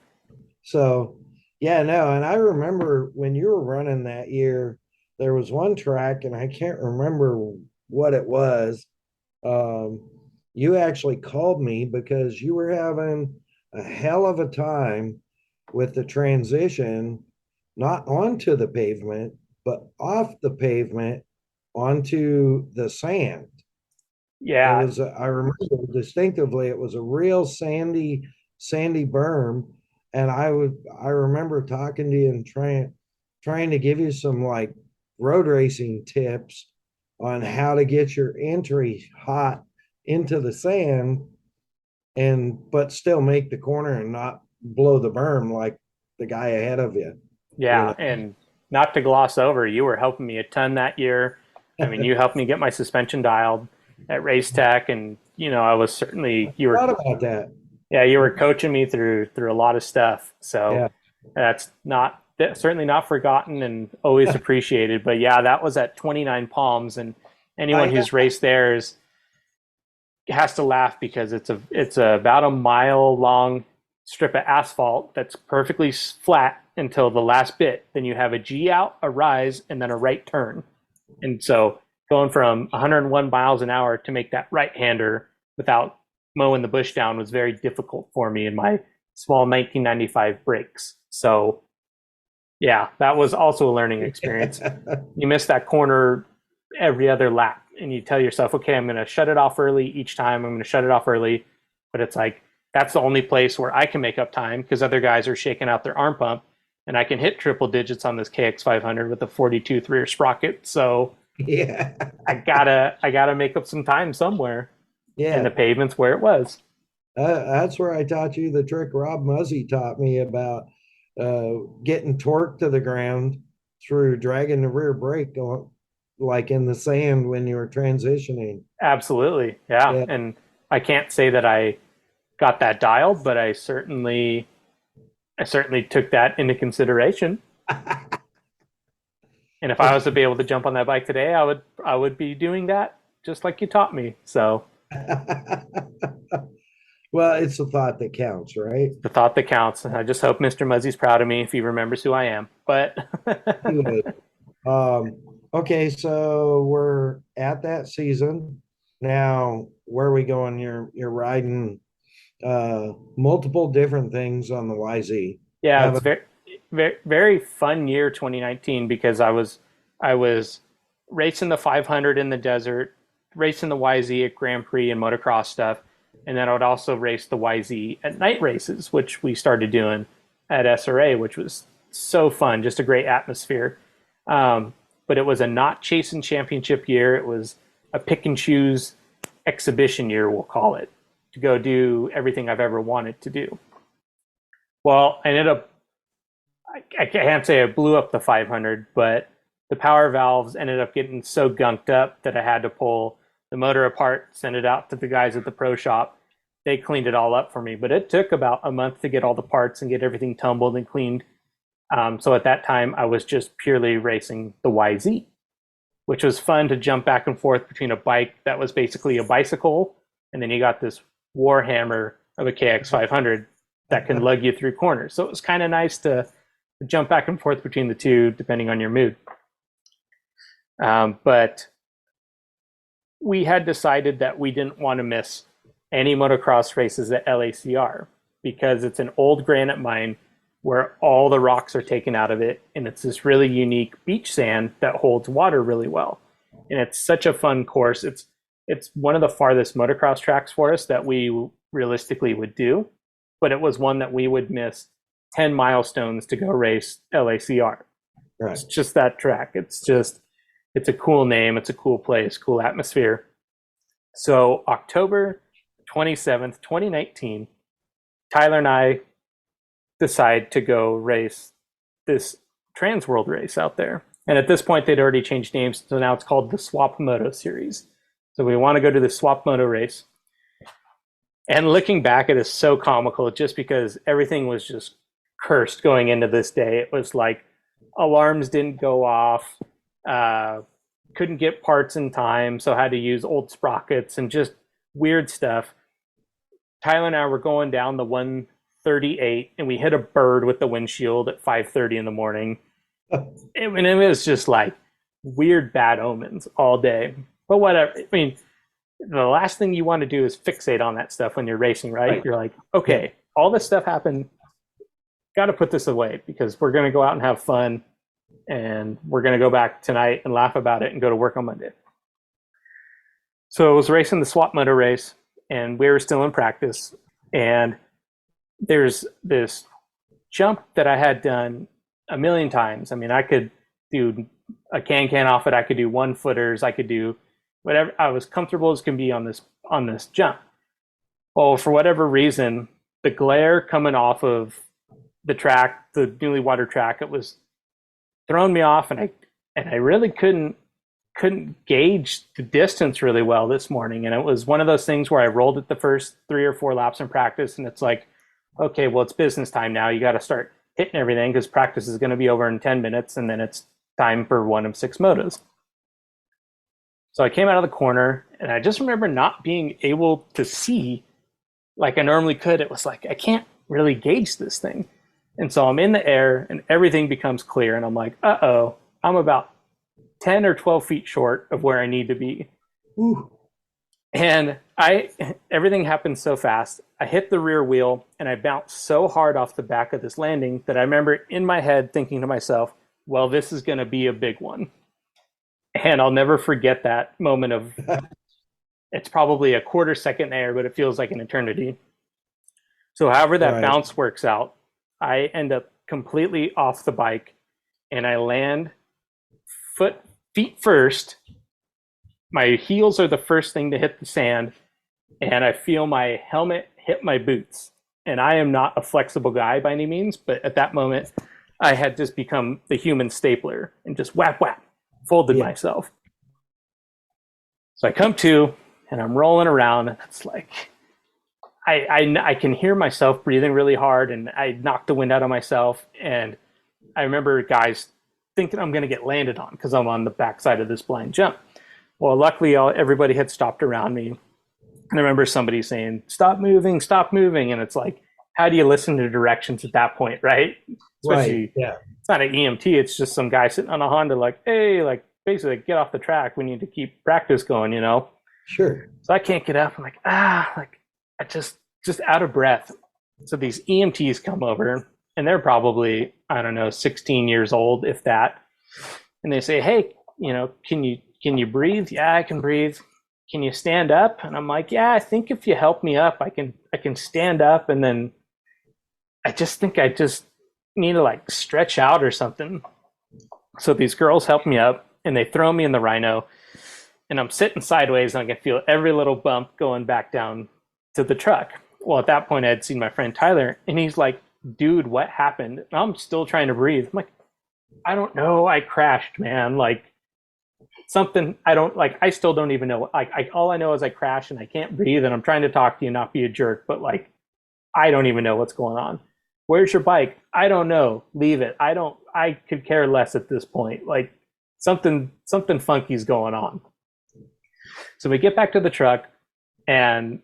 So, yeah, no, and I remember when you were running that year, there was one track, and I can't remember what it was. You actually called me because you were having a hell of a time with the transition, not onto the pavement, but off the pavement onto the sand. It Yeah, was, I remember distinctively, it was a real sandy berm. And I remember talking to you and trying to give you some like road racing tips on how to get your entry hot into the sand but still make the corner and not blow the berm like the guy ahead of you, you yeah, and not to gloss over, you were helping me a ton that year. I mean, know. you helped me get my suspension dialed at Race Tech, and I was certainly you were Thought about that. yeah, you were coaching me through a lot of stuff. So Yeah. that's certainly not forgotten and always appreciated. But yeah, that was at 29 Palms, and anyone I who's raced there has to laugh because it's about a mile long strip of asphalt that's perfectly flat until the last bit. Then you have a G out, a rise, and then a right turn. And so going from 101 miles an hour to make that right hander without mowing the bush down was very difficult for me in my small 1995 brakes. So yeah, that was also a learning experience. You miss that corner every other lap and you tell yourself, okay, I'm going to shut it off early each time. I'm going to shut it off early. But it's like, that's the only place where I can make up time because other guys are shaking out their arm pump and I can hit triple digits on this KX500 with a 42 rear sprocket. So yeah. I gotta make up some time somewhere. And Yeah. the pavement's where it was. That's where I taught you the trick Rob Muzzy taught me about getting torque to the ground through dragging the rear brake going, like in the sand when you were transitioning. Absolutely. Yeah. Yeah. And I can't say that I got that dialed, but I certainly took that into consideration. And if I was to be able to jump on that bike today, I would be doing that just like you taught me. So Well, it's the thought that counts, right? the thought that counts. And I just hope Mr. Muzzy's proud of me if he remembers who I am. But Good. Um, okay, so we're at that season. Now, where are we going? You're riding multiple different things on the YZ. yeah, Have it's very very fun year 2019 because I was racing the 500 in the desert, racing the YZ at Grand Prix and motocross stuff, and then I would also race the YZ at night races, which we started doing at SRA, which was so fun, just a great atmosphere. But it was a not chasing championship year. It was a pick and choose exhibition year, we'll call it, to go do everything I've ever wanted to do. Well, I ended up, I can't say I blew up the 500, but the power valves ended up getting so gunked up that I had to pull the motor apart, send it out to the guys at the pro shop. They cleaned it all up for me, but it took about a month to get all the parts and get everything tumbled and cleaned. So at that time, I was just purely racing the YZ, which was fun to jump back and forth between a bike that was basically a bicycle, and then you got this warhammer of a KX500 that can lug you through corners. So it was kind of nice to jump back and forth between the two, depending on your mood. But we had decided that we didn't want to miss any motocross races at LACR because it's an old granite mine where all the rocks are taken out of it, and it's this really unique beach sand that holds water really well. And it's such a fun course. It's one of the farthest motocross tracks for us that we realistically would do, but it was one that we would miss 10 milestones to go race LACR. right. It's just that track. It's a cool name. It's a cool place, cool atmosphere. So October 27th, 2019, Tyler and I decide to go race this Trans World race out there. And at this point, they'd already changed names, so now it's called the Swap Moto Series. So we want to go to the Swap Moto race. And looking back, it is so comical just because everything was just cursed going into this day. It was like alarms didn't go off, couldn't get parts in time, so had to use old sprockets and just weird stuff. Tyler and I were going down the 138, and we hit a bird with the windshield at 5:30 in the morning. And it was just like weird bad omens all day. But whatever. I mean, the last thing you want to do is fixate on that stuff when you're racing, right? You're like, okay, all this stuff happened. Got to put this away because we're going to go out and have fun. and we're going to go back tonight and laugh about it and go to work on Monday. So I was racing the swap moto race, and we were still in practice, and there's this jump that I had done a million times. I mean, I could do a can off it. I could do 1-footers. I could do whatever. I was comfortable as can be on this jump. Well, for whatever reason, the glare coming off of the track, the newly watered track, it was throwing me off, and I really couldn't gauge the distance really well this morning. And it was one of those things where I rolled it the first 3 or 4 laps in practice, and it's like, okay, well, it's business time now. You got to start hitting everything because practice is going to be over in 10 minutes, and then it's time for one of 6 motos. So I came out of the corner, and I just remember not being able to see like I normally could. It was like, I can't really gauge this thing. And so I'm in the air, and everything becomes clear, and I'm like, uh-oh, I'm about 10 or 12 feet short of where I need to be. Ooh. And everything happened so fast. I hit the rear wheel, and I bounced so hard off the back of this landing that I remember in my head thinking to myself, well, this is going to be a big one. And I'll never forget that moment of, it's probably a quarter second there, but it feels like an eternity. So however that bounce works out, I end up completely off the bike, and I land feet first. My heels are the first thing to hit the sand, and I feel my helmet hit my boots. And I am not a flexible guy by any means, but at that moment, I had just become the human stapler and just whap, whap, folded myself. So I come to, and I'm rolling around, and it's like, I can hear myself breathing really hard, and I knocked the wind out of myself. And I remember guys thinking I'm going to get landed on because I'm on the backside of this blind jump. Well, luckily, everybody had stopped around me. And I remember somebody saying, stop moving. And it's like, how do you listen to directions at that point, right? Especially, it's not an EMT. It's just some guy sitting on a Honda like, hey, like, basically, get off the track. We need to keep practice going, you know? Sure. So I can't get up. I'm like, I just out of breath. So these EMTs come over, and they're probably, I don't know, 16 years old, if that. And they say, hey, you know, can you breathe? Yeah, I can breathe. Can you stand up? And I'm like, yeah, I think if you help me up, I can stand up. And then I just think I just need to like stretch out or something. So these girls help me up, and they throw me in the Rhino, and I'm sitting sideways, and I can feel every little bump going back down to the truck. Well, at that point, I had seen my friend Tyler, and he's like, dude, what happened? And I'm still trying to breathe. I'm like, I don't know. I crashed, man. Like something I still don't even know. All I know is I crashed, and I can't breathe, and I'm trying to talk to you, not be a jerk, but like, I don't even know what's going on. Where's your bike? I don't know. Leave it. I could care less at this point. Like something funky's going on. So we get back to the truck, and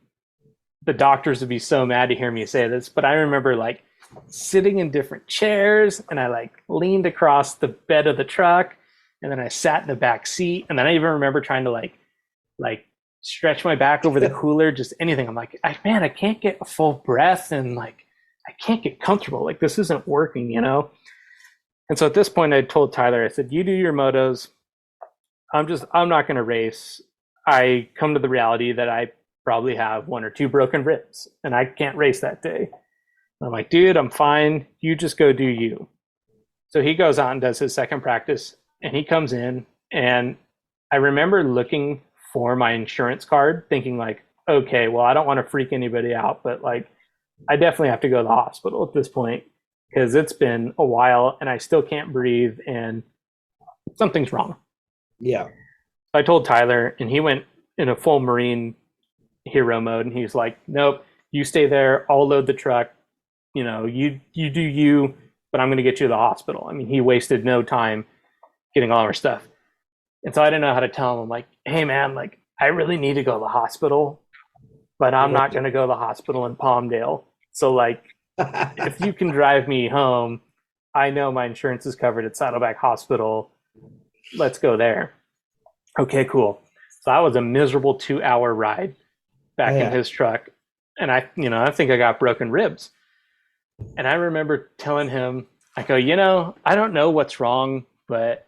the doctors would be so mad to hear me say this, but I remember like sitting in different chairs, and I like leaned across the bed of the truck, and then I sat in the back seat, and then I even remember trying to like stretch my back over the cooler, just anything. I'm like, man, I can't get a full breath, and like I can't get comfortable. Like this isn't working, you know? And so at this point, I told Tyler, I said, you do your motos. I'm not going to race. I come to the reality that I probably have 1 or 2 broken ribs, and I can't race that day. And I'm like, dude, I'm fine. You just go do you. So he goes out and does his second practice, and he comes in, and I remember looking for my insurance card thinking like, okay, well, I don't want to freak anybody out, but like, I definitely have to go to the hospital at this point because it's been a while and I still can't breathe and something's wrong. Yeah. I told Tyler, and he went in a full Marine hero mode, and he's like, nope, you stay there. I'll load the truck. You know, you do you, but I'm going to get you to the hospital. I mean, he wasted no time getting all our stuff. And so I didn't know how to tell him. I'm like, hey man, like I really need to go to the hospital, but I'm not going to go to the hospital in Palmdale. So like, if you can drive me home, I know my insurance is covered at Saddleback Hospital. Let's go there. Okay, cool. So that was a miserable 2-hour ride back in his truck. And I think I got broken ribs. And I remember telling him, I go, I don't know what's wrong, But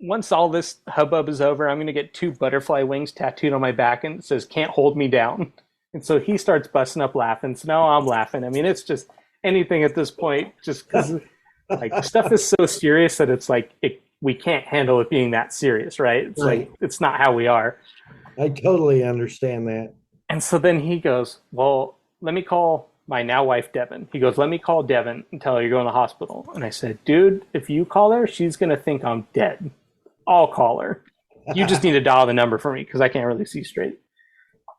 once all this hubbub is over, I'm going to get 2 butterfly wings tattooed on my back and it says, "Can't hold me down." And so he starts busting up laughing. So now I'm laughing. I mean, it's just anything at this point, just because like stuff is so serious that it's like we can't handle it being that serious, right? It's like it's not how we are. I totally understand that. And so then he goes, "Well, let me call my now wife, Devin." He goes, "Let me call Devin and tell her you're going to the hospital." And I said, "Dude, if you call her, she's going to think I'm dead. I'll call her. You just need to dial the number for me because I can't really see straight."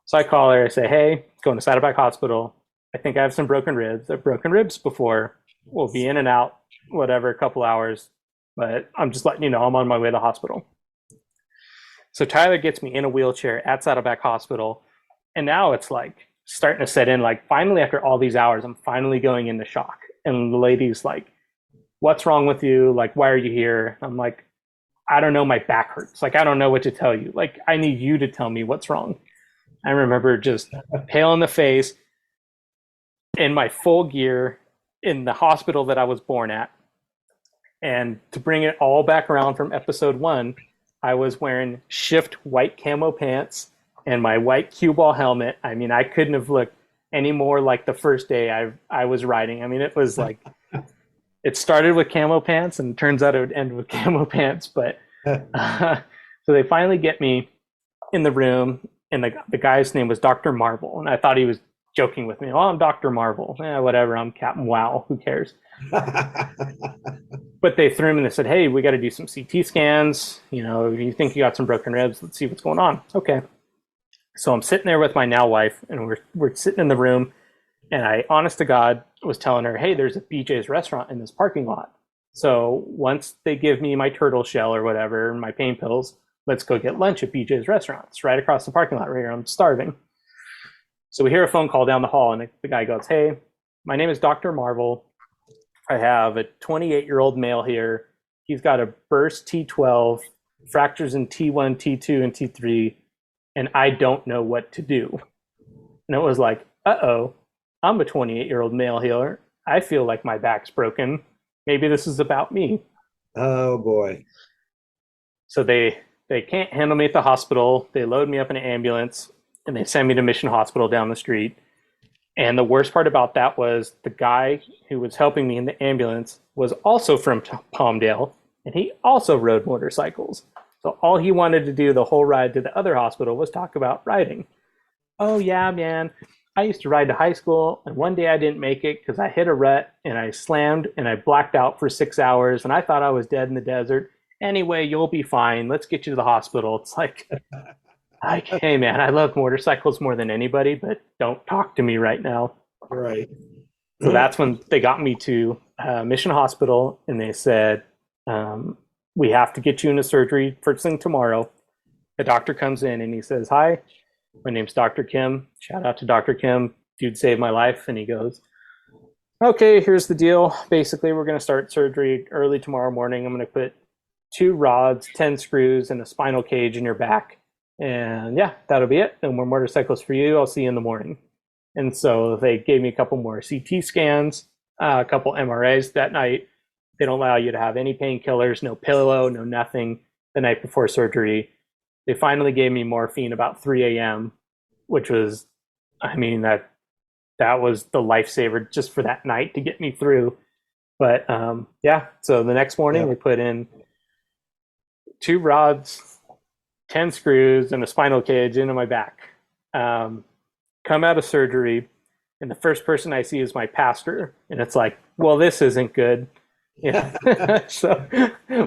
So I call her. I say, "Hey, going to Saddleback Hospital. I think I have some broken ribs. I've broken ribs before. We'll be in and out, whatever, a couple hours. But I'm just letting you know I'm on my way to the hospital." So Tyler gets me in a wheelchair at Saddleback Hospital. And now it's like starting to set in. Like finally, after all these hours, I'm finally going into shock. And the lady's like, "What's wrong with you? Like, why are you here?" I'm like, "I don't know. My back hurts. Like, I don't know what to tell you. Like, I need you to tell me what's wrong." I remember just pale in the face, in my full gear, in the hospital that I was born at. And to bring it all back around from episode 1, I was wearing shift white camo pants and my white cue ball helmet. I mean, I couldn't have looked any more like the first day I was riding. I mean, it was like, it started with camo pants and it turns out it would end with camo pants. But so they finally get me in the room, and the guy's name was Dr. Marvel. And I thought he was joking with me. "Oh, I'm Dr. Marvel." Whatever, I'm Captain Wow. Who cares? But they threw him and they said, "Hey, we got to do some CT scans. You know, you think you got some broken ribs. Let's see what's going on." Okay. So I'm sitting there with my now wife, and we're sitting in the room, and I, honest to God, was telling her, "Hey, there's a BJ's restaurant in this parking lot. So once they give me my turtle shell or whatever, my pain pills, let's go get lunch at BJ's restaurant. It's right across the parking lot right here. I'm starving." So we hear a phone call down the hall, and the guy goes, "Hey, my name is Dr. Marvel. I have a 28-year-old male here. He's got a burst T12, fractures in T1, T2, and T3, and I don't know what to do." And it was like, uh-oh, I'm a 28-year-old male healer. I feel like my back's broken. Maybe this is about me. Oh, boy. So they can't handle me at the hospital. They load me up in an ambulance, and they send me to Mission Hospital down the street. And the worst part about that was the guy who was helping me in the ambulance was also from Palmdale, and he also rode motorcycles. So all he wanted to do the whole ride to the other hospital was talk about riding. "Oh, yeah, man. I used to ride to high school, and one day I didn't make it because I hit a rut, and I slammed, and I blacked out for 6 hours, and I thought I was dead in the desert. Anyway, you'll be fine. Let's get you to the hospital." It's like, hey, man, I love motorcycles more than anybody, but don't talk to me right now. Right. So that's when they got me to Mission Hospital, and they said, "We have to get you into surgery first thing tomorrow." The doctor comes in, and he says, "Hi, my name's Dr. Kim. Shout out to Dr. Kim. Dude saved my life." And he goes, "Okay, here's the deal. Basically, we're going to start surgery early tomorrow morning. I'm going to put 2 rods, 10 screws, and a spinal cage in your back. And yeah, that'll be it. No more motorcycles for you. I'll see you in the morning." And so they gave me a couple more CT scans, a couple MRAs that night. They don't allow you to have any painkillers, no pillow, no nothing the night before surgery. They finally gave me morphine about 3 a.m., which was, I mean, that was the lifesaver just for that night to get me through. But yeah, so the next morning they put in 2 rods, 10 screws, and a spinal cage into my back. Come out of surgery, and the first person I see is my pastor. And it's like, well, this isn't good. Yeah. So,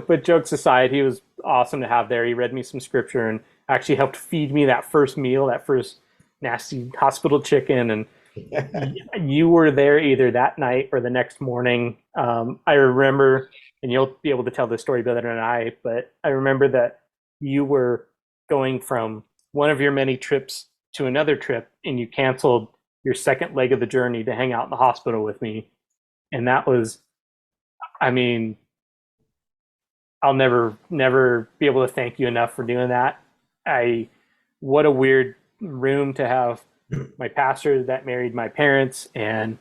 but jokes aside, he was awesome to have there. He read me some scripture and actually helped feed me that first meal, that first nasty hospital chicken. And you were there either that night or the next morning. I remember, and you'll be able to tell this story better than I, but I remember that you were going from one of your many trips to another trip, and you canceled your second leg of the journey to hang out in the hospital with me. And that was, I mean, I'll never be able to thank you enough for doing that. What a weird room to have my pastor that married my parents and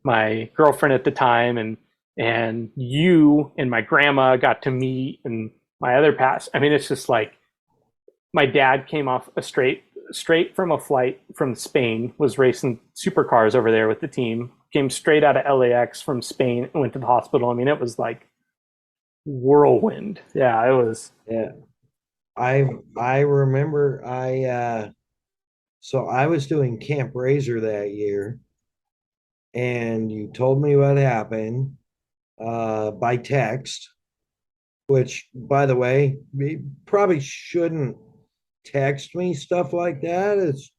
my girlfriend at the time, and and you and my grandma got to meet, and my other past. I mean, it's just like my dad came off a straight from a flight from Spain, was racing supercars over there with the team, came straight out of LAX from Spain and went to the hospital. I mean, it was like whirlwind. Yeah, it was. Yeah. I remember so I was doing Camp Razor that year, and you told me what happened by text, which, by the way, you probably shouldn't text me stuff like that. It's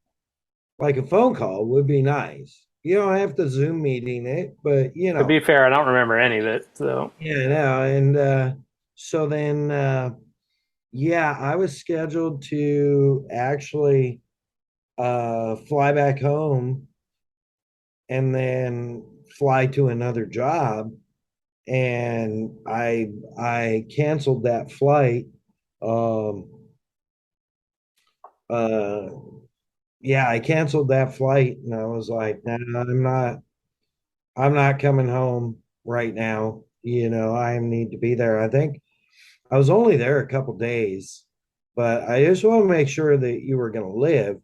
like a phone call would be nice. You don't have to Zoom meeting it, but To be fair, I don't remember any of it. So yeah, no. And so then, yeah, I was scheduled to actually fly back home and then fly to another job. And I canceled that flight. Um, uh, yeah, I canceled that flight, and I was like, "No, I'm not coming home right now. I need to be there." I think I was only there a couple days, but I just want to make sure that you were going to live,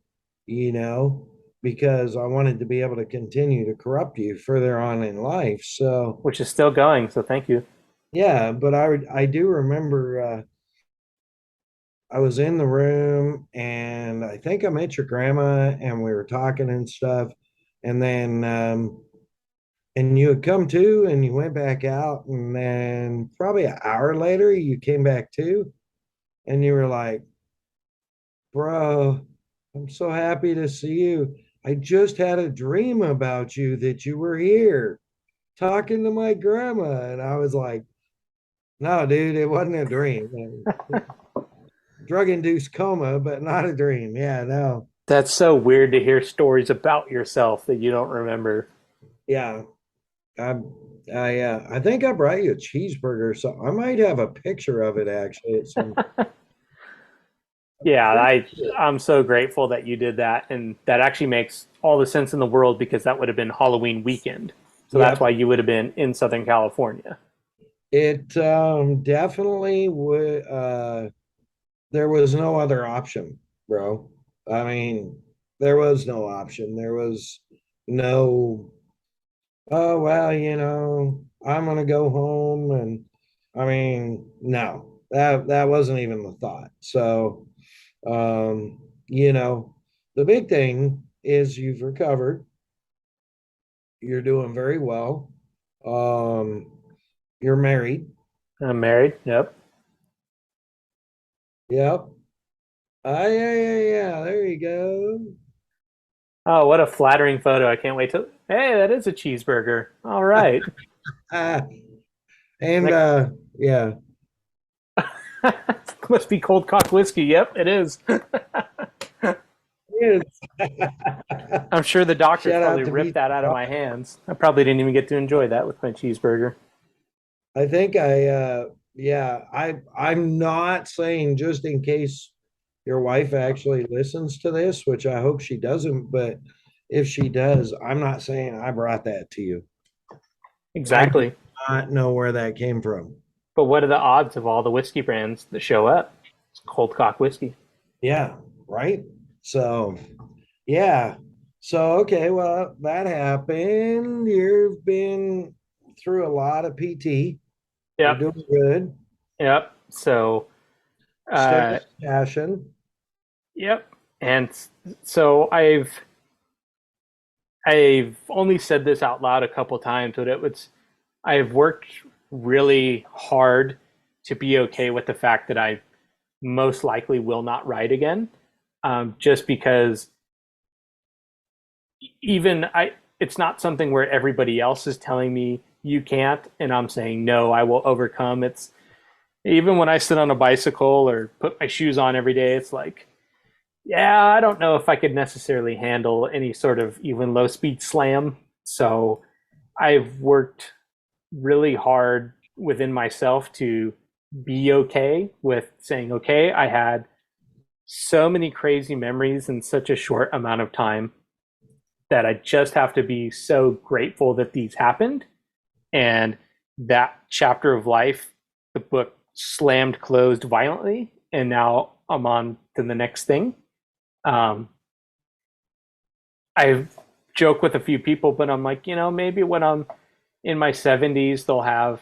you know, because I wanted to be able to continue to corrupt you further on in life. So, which is still going. So thank you. yeah, but I do remember I was in the room, and I think I met your grandma, and we were talking and stuff. And then and you had come to, and you went back out, and then probably an hour later you came back to, and you were like, "Bro, I'm so happy to see you. I just had a dream about you, that you were here talking to my grandma." And I was like, "No, dude, it wasn't a dream. Drug induced coma, but not a dream." Yeah, no. That's so weird to hear stories about yourself that you don't remember. Yeah. I I think I brought you a cheeseburger, so I might have a picture of it actually. Yeah, Pretty I'm so grateful that you did that, and that actually makes all the sense in the world because that would have been Halloween weekend. So that's Yep. why you would have been in Southern California. It definitely would there was no other option, bro. I mean, there was no option. There was no, oh well, I'm gonna go home. And I mean, no, that wasn't even the thought. So the big thing is you've recovered. You're doing very well. Um, you're married. I'm married. Yep. Yep. Yeah. There you go. Oh, what a flattering photo. I can't wait to. Hey, that is a cheeseburger. All right. Ah, and That yeah, must be cold cock whiskey. Yep, it is. it is. I'm sure the doctors Shout out probably to ripped me. that out of my hands. I probably didn't even get to enjoy that with my cheeseburger. I think yeah, I'm not saying, just in case your wife actually listens to this, which I hope she doesn't, but if she does, I'm not saying I brought that to you. I do Exactly. not know where that came from. But what are the odds of all the whiskey brands that show up? It's cold cock whiskey. Yeah, right. So, yeah. So, okay, well, that happened. You've been through a lot of PT. You're Yep. doing good. Yep. So, Still uh, passion. yep. And so I've only said this out loud a couple times, but I've worked really hard to be okay with the fact that I most likely will not ride again. Just because even it's not something where everybody else is telling me you can't, and I'm saying no, I will overcome. It's even when I sit on a bicycle or put my shoes on every day, it's like, yeah, I don't know if I could necessarily handle any sort of even low speed slam. So I've worked really hard within myself to be okay with saying, okay, I had so many crazy memories in such a short amount of time that I just have to be so grateful that these happened and that chapter of life, the book slammed closed violently, and now I'm on to the next thing. Um, I joke with a few people, but I'm like, maybe when I'm in my 70s, they'll have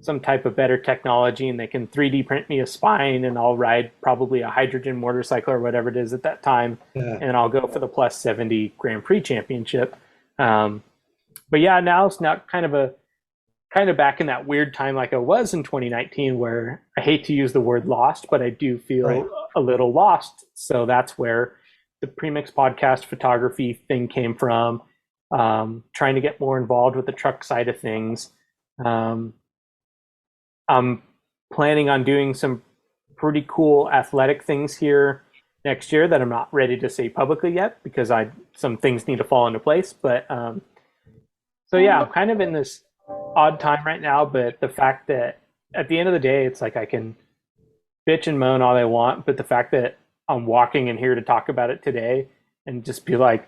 some type of better technology and they can 3D print me a spine and I'll ride probably a hydrogen motorcycle or whatever it is at that time. Yeah. And I'll go for the plus 70 Grand Prix championship. But yeah, now it's not kind of back in that weird time like I was in 2019 where I hate to use the word lost, but I do feel Right. a little lost. So that's where the Premix podcast photography thing came from. Trying to get more involved with the truck side of things. I'm planning on doing some pretty cool athletic things here next year that I'm not ready to say publicly yet because some things need to fall into place. But so yeah, I'm kind of in this odd time right now. But the fact that at the end of the day, it's like I can bitch and moan all I want, but the fact that I'm walking in here to talk about it today and just be like,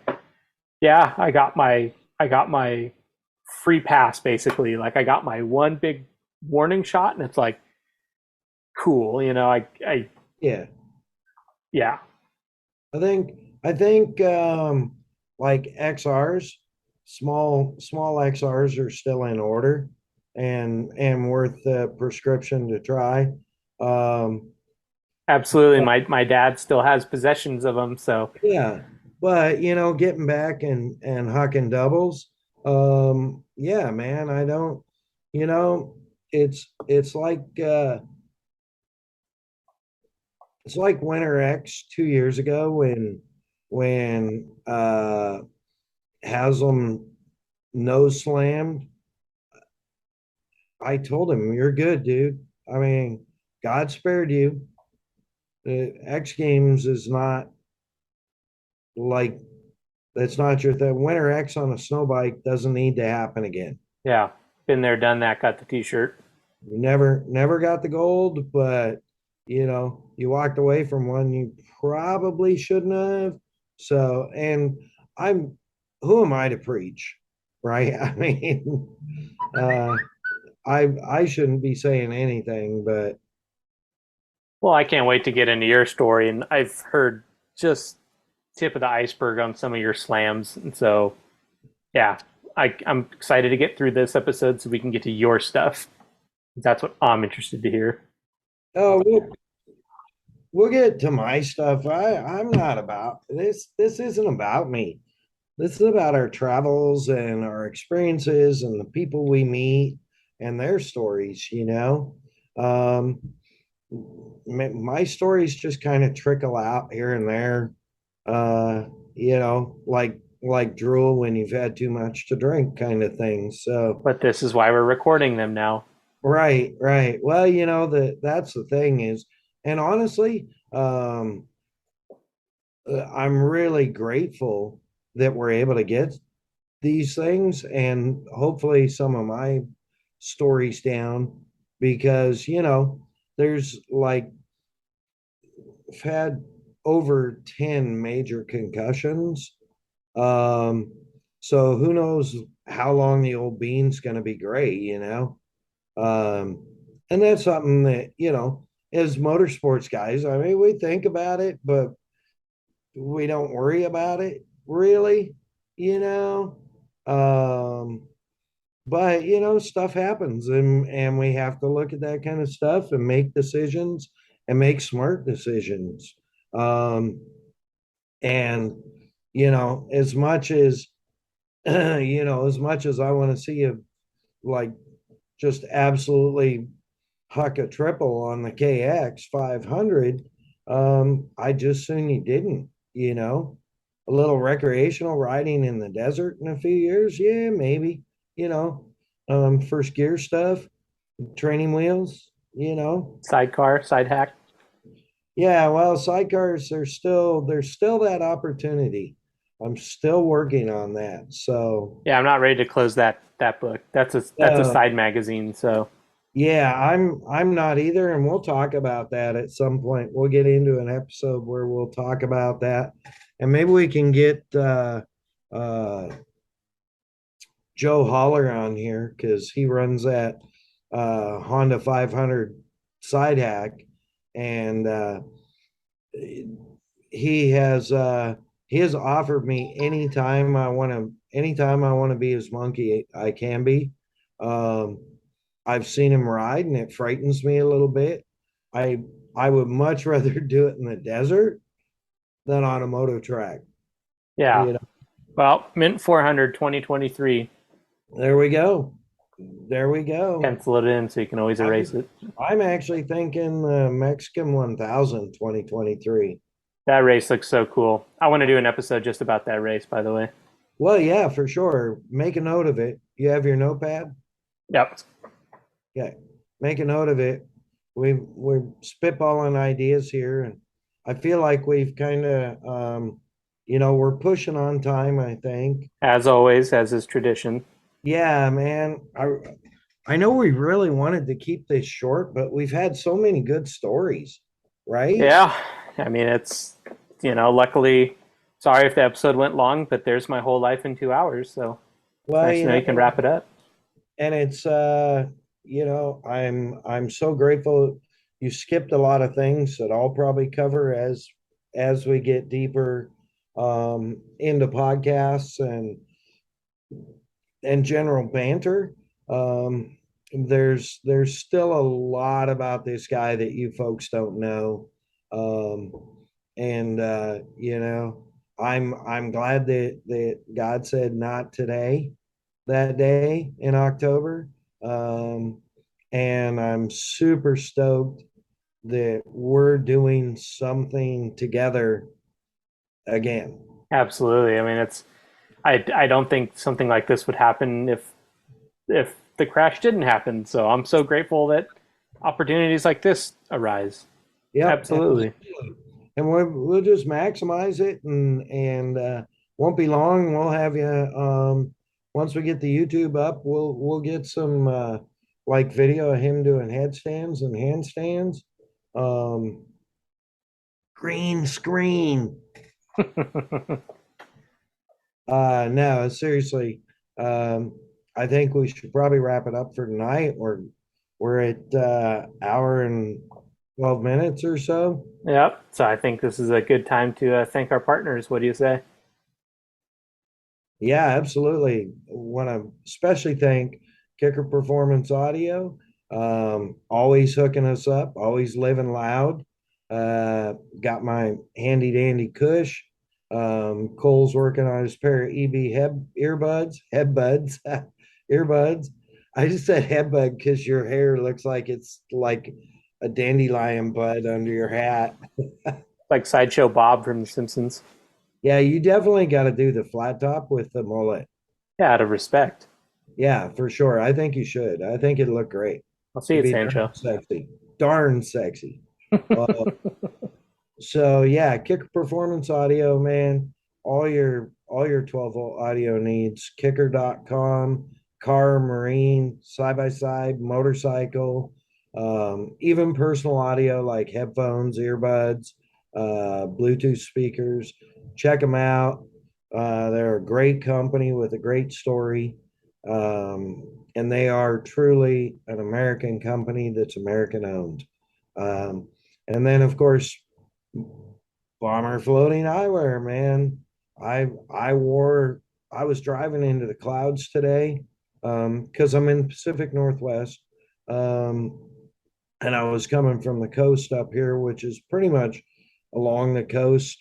yeah, I got my free pass basically. Like I got my one big warning shot, and it's like cool, Yeah. yeah, I think like XRs, small XRs are still in order and worth the prescription to try. Um, absolutely. My dad still has possessions of them, so yeah, but getting back and hucking doubles, yeah, man, I don't, you know, it's like it's like Winter X 2 years ago when Haslam nose slammed. I told him, "You're good, dude. I mean, God spared you. The X Games is not like that's not your thing. Winter X on a snow bike doesn't need to happen again. yeah, been there, done that. Got the T-shirt. You never got the gold, but you walked away from one you probably shouldn't have. So, and I'm who am I to preach, right? I mean, uh, I shouldn't be saying anything, but Well, I can't wait to get into your story, and I've heard just tip of the iceberg on some of your slams, and so yeah, I'm excited to get through this episode so we can get to your stuff. That's what I'm interested to hear. oh, we'll get to my stuff. I'm not about this. This isn't about me. This is about our travels and our experiences and the people we meet and their stories, Um, my stories just kind of trickle out here and there, like drool when you've had too much to drink kind of thing. So, But this is why we're recording them now. right, right. Well, that's the thing is, and honestly, I'm really grateful that we're able to get these things and hopefully some of my stories down because there's like I've had over 10 major concussions. um so who knows how long the old bean's going to be gray, and that's something that as motorsports guys, I mean, we think about it but we don't worry about it really, you know um but stuff happens and we have to look at that kind of stuff and make decisions and make smart decisions. And as much as as much as I want to see you like just absolutely huck a triple on the KX 500, I just soon you didn't, a little recreational riding in the desert in a few years, yeah, maybe, you know first gear stuff, training wheels, Sidecar, side hack. yeah, well, sidecars, there's still that opportunity. I'm still working on that. So Yeah, I'm not ready to close that book. That's a uh, side magazine. So yeah, I'm not either, and we'll talk about that at some point. We'll get into an episode where we'll talk about that, and maybe we can get uh Joe Holler on here because he runs that Honda 500 side hack, and he has offered me anytime I want to be his monkey, I can be. Um, I've seen him ride, and it frightens me a little bit. I I would much rather do it in the desert than on a moto track. Yeah. You know, Well, Mint 400 2023. there we go. There we go. Pencil it in so you can always erase I'm it. I'm actually thinking Mexican 1000 2023. That race looks so cool. I want to do an episode just about that race, by the way. Well, yeah, for sure. Make a note of it. You have your notepad? Yep. Yeah, make a note of it. We're spitballing ideas here, and I feel like we've kind of, we're pushing on time, I think. As always, as is tradition. Yeah, man. I know we really wanted to keep this short, but we've had so many good stories, right? Yeah. I mean, luckily, sorry if the episode went long, but there's my whole life in 2 hours. So it's Well, nice to know you can wrap it up. and it's I'm so grateful you skipped a lot of things that I'll probably cover as we get deeper into podcasts and general banter. um there's still a lot about this guy that you folks don't know. um and I'm glad that God said not today, that day in October. Um, and I'm super stoked that we're doing something together again. Absolutely. I mean, I don't think something like this would happen if the crash didn't happen. So I'm so grateful that opportunities like this arise. Yep. Absolutely. And we'll just maximize it, and won't be long. We'll have you once we get the YouTube up, we'll get some like video of him doing headstands and handstands. Um, green screen. No, seriously. Um, I think we should probably wrap it up for tonight. We're at hour and 12 minutes or so. Yep. So I think this is a good time to thank our partners. What do you say? Yeah, absolutely. Want to especially thank Kicker Performance Audio, always hooking us up, always living loud. Got my handy dandy Cush. Cole's working on his pair of EB headbuds, earbuds. I just said headbud because your hair looks like it's like a dandelion bud under your hat. Like Sideshow Bob from The Simpsons. Yeah, you definitely got to do the flat top with the mullet. Yeah, out of respect. Yeah, for sure. I think you should. I think it'd look great. I'll see you It'd at be Sancho. darn sexy. Darn sexy. Uh, so yeah, Kicker Performance Audio, man. All your 12-volt audio needs. Kicker.com, car, marine, side by side, motorcycle, even personal audio like headphones, earbuds, Bluetooth speakers. Check them out. They're a great company with a great story. And they are truly an American company that's American owned. And then, of course, bomber floating eyewear, man. I wore. I was driving into the clouds today because I'm in Pacific Northwest, um, and I was coming from the coast up here, which is pretty much along the coast,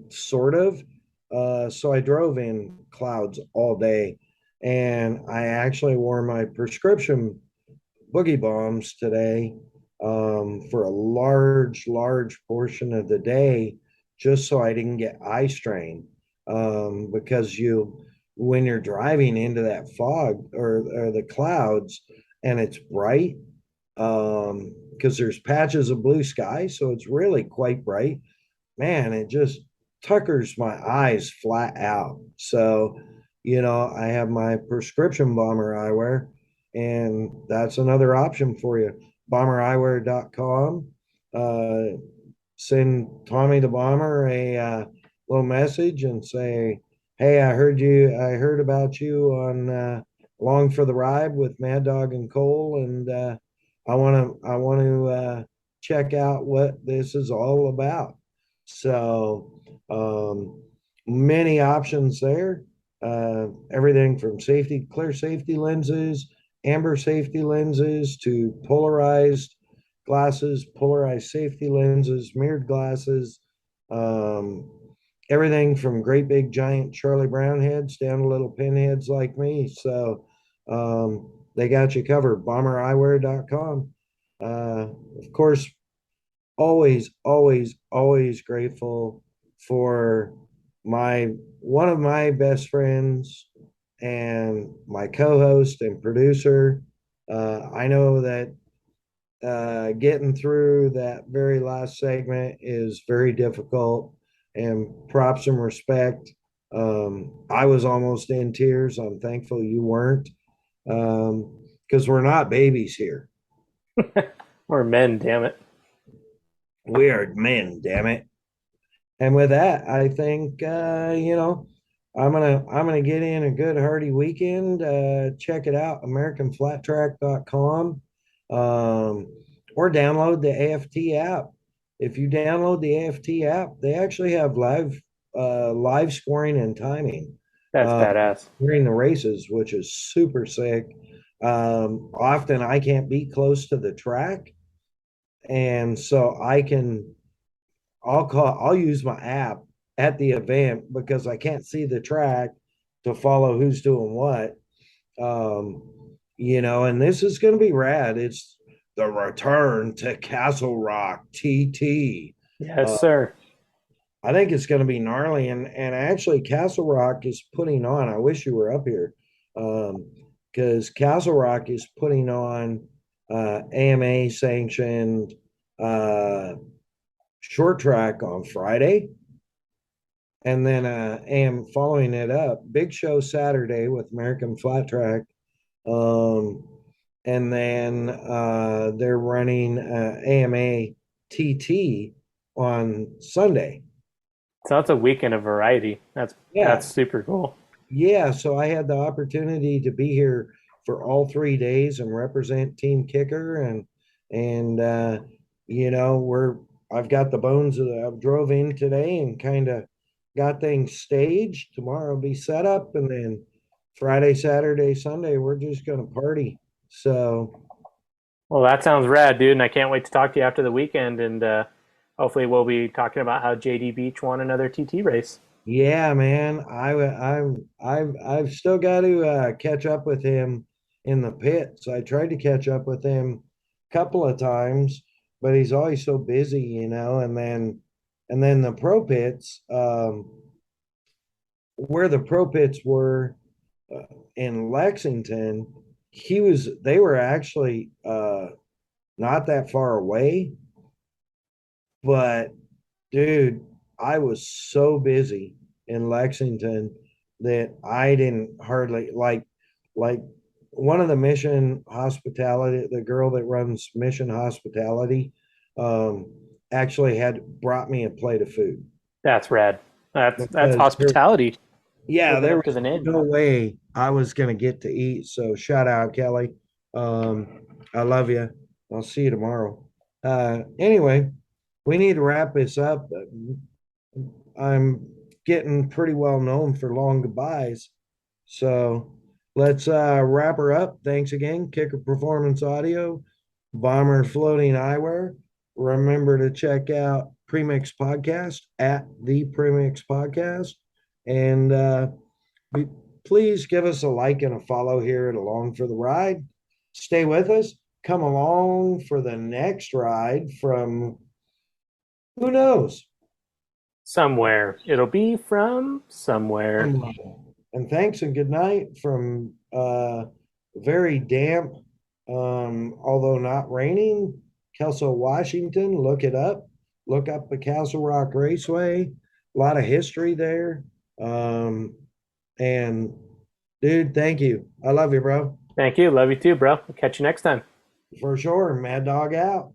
sort of. So I drove in clouds all day, and I actually wore my prescription boogie bombs today for a large portion of the day, just so I didn't get eye strain. Because when you're driving into that fog or the clouds and it's bright, because there's patches of blue sky, so it's really quite bright. Man, it just tuckers my eyes flat out. So, I have my prescription bomber eyewear, and that's another option for you. Bombereyewear.com. Send Tommy the Bomber a little message and say, "Hey, I heard about you on along for the ride with Mad Dog and Cole, and I want to check out what this is all about. So many options there. Everything from clear safety lenses, amber safety lenses to polarized glasses, polarized safety lenses, mirrored glasses, um, everything from great big giant Charlie Brown heads down to little pinheads like me. So they got you covered. BomberEyewear.com. Of course, always, always, always grateful for my one of my best friends and my co-host and producer. I know that getting through that very last segment is very difficult, and props and respect. I was almost in tears. I'm thankful you weren't, because we're not babies here. We're men, damn it. We are men, damn it. And with that, I think I'm gonna get in a good hearty weekend. Check it out, AmericanFlatTrack.com, or download the AFT app. If you download the AFT app, they actually have live scoring and timing That's uh, badass. during the races, which is super sick. Often I can't be close to the track, and so I'll use my app at the event because I can't see the track to follow who's doing what. And this is going to be rad. It's the return to Castle Rock TT. Yes, Uh, sir. I think it's going to be gnarly, and actually Castle Rock is putting on. I wish you were up here, because Castle Rock is putting on AMA sanctioned short track on Friday, and then am following it up big show Saturday with American Flat Track, um, and then they're running AMA TT on Sunday. So that's a weekend of variety. That's Yeah, super cool. yeah. So I had the opportunity to be here for all 3 days and represent Team Kicker, and we're I've got the bones that I've drove in today and kind of got things staged. Tomorrow will be set up, and then Friday, Saturday, Sunday, we're just gonna party. So Well, that sounds rad, dude, and I can't wait to talk to you after the weekend. And hopefully, we'll be talking about how JD Beach won another TT race. yeah, man, I've still got to catch up with him in the pits. I tried to catch up with him a couple of times, but he's always so busy, and then the pro pits, where the pro pits were uh, in Lexington, they were actually not that far away, but dude, I was so busy in Lexington that I didn't hardly like one of the Mission Hospitality, the girl that runs Mission Hospitality, um, actually had brought me a plate of food That's rad. That's because hospitality yeah, living there up to was the name. no way I was gonna get to eat. So shout out, Kelly. I love you. I'll see you tomorrow. Anyway, we need to wrap this up. I'm getting pretty well known for long goodbyes. So let's wrap her up. Thanks again, Kicker Performance Audio, Bomber Floating Eyewear. Remember to check out Premix Podcast at the Premix Podcast. And please give us a like and a follow here at Along for the Ride. Stay with us. Come along for the next ride from who knows? Somewhere. It'll be from somewhere. And thanks and good night from very damp, although not raining, Kelso, Washington. Look it up. Look up the Castle Rock Raceway. A lot of history there. And dude, thank you. I love you, bro. Thank you. Love you too, bro. I'll catch you next time. For sure. Mad Dog out.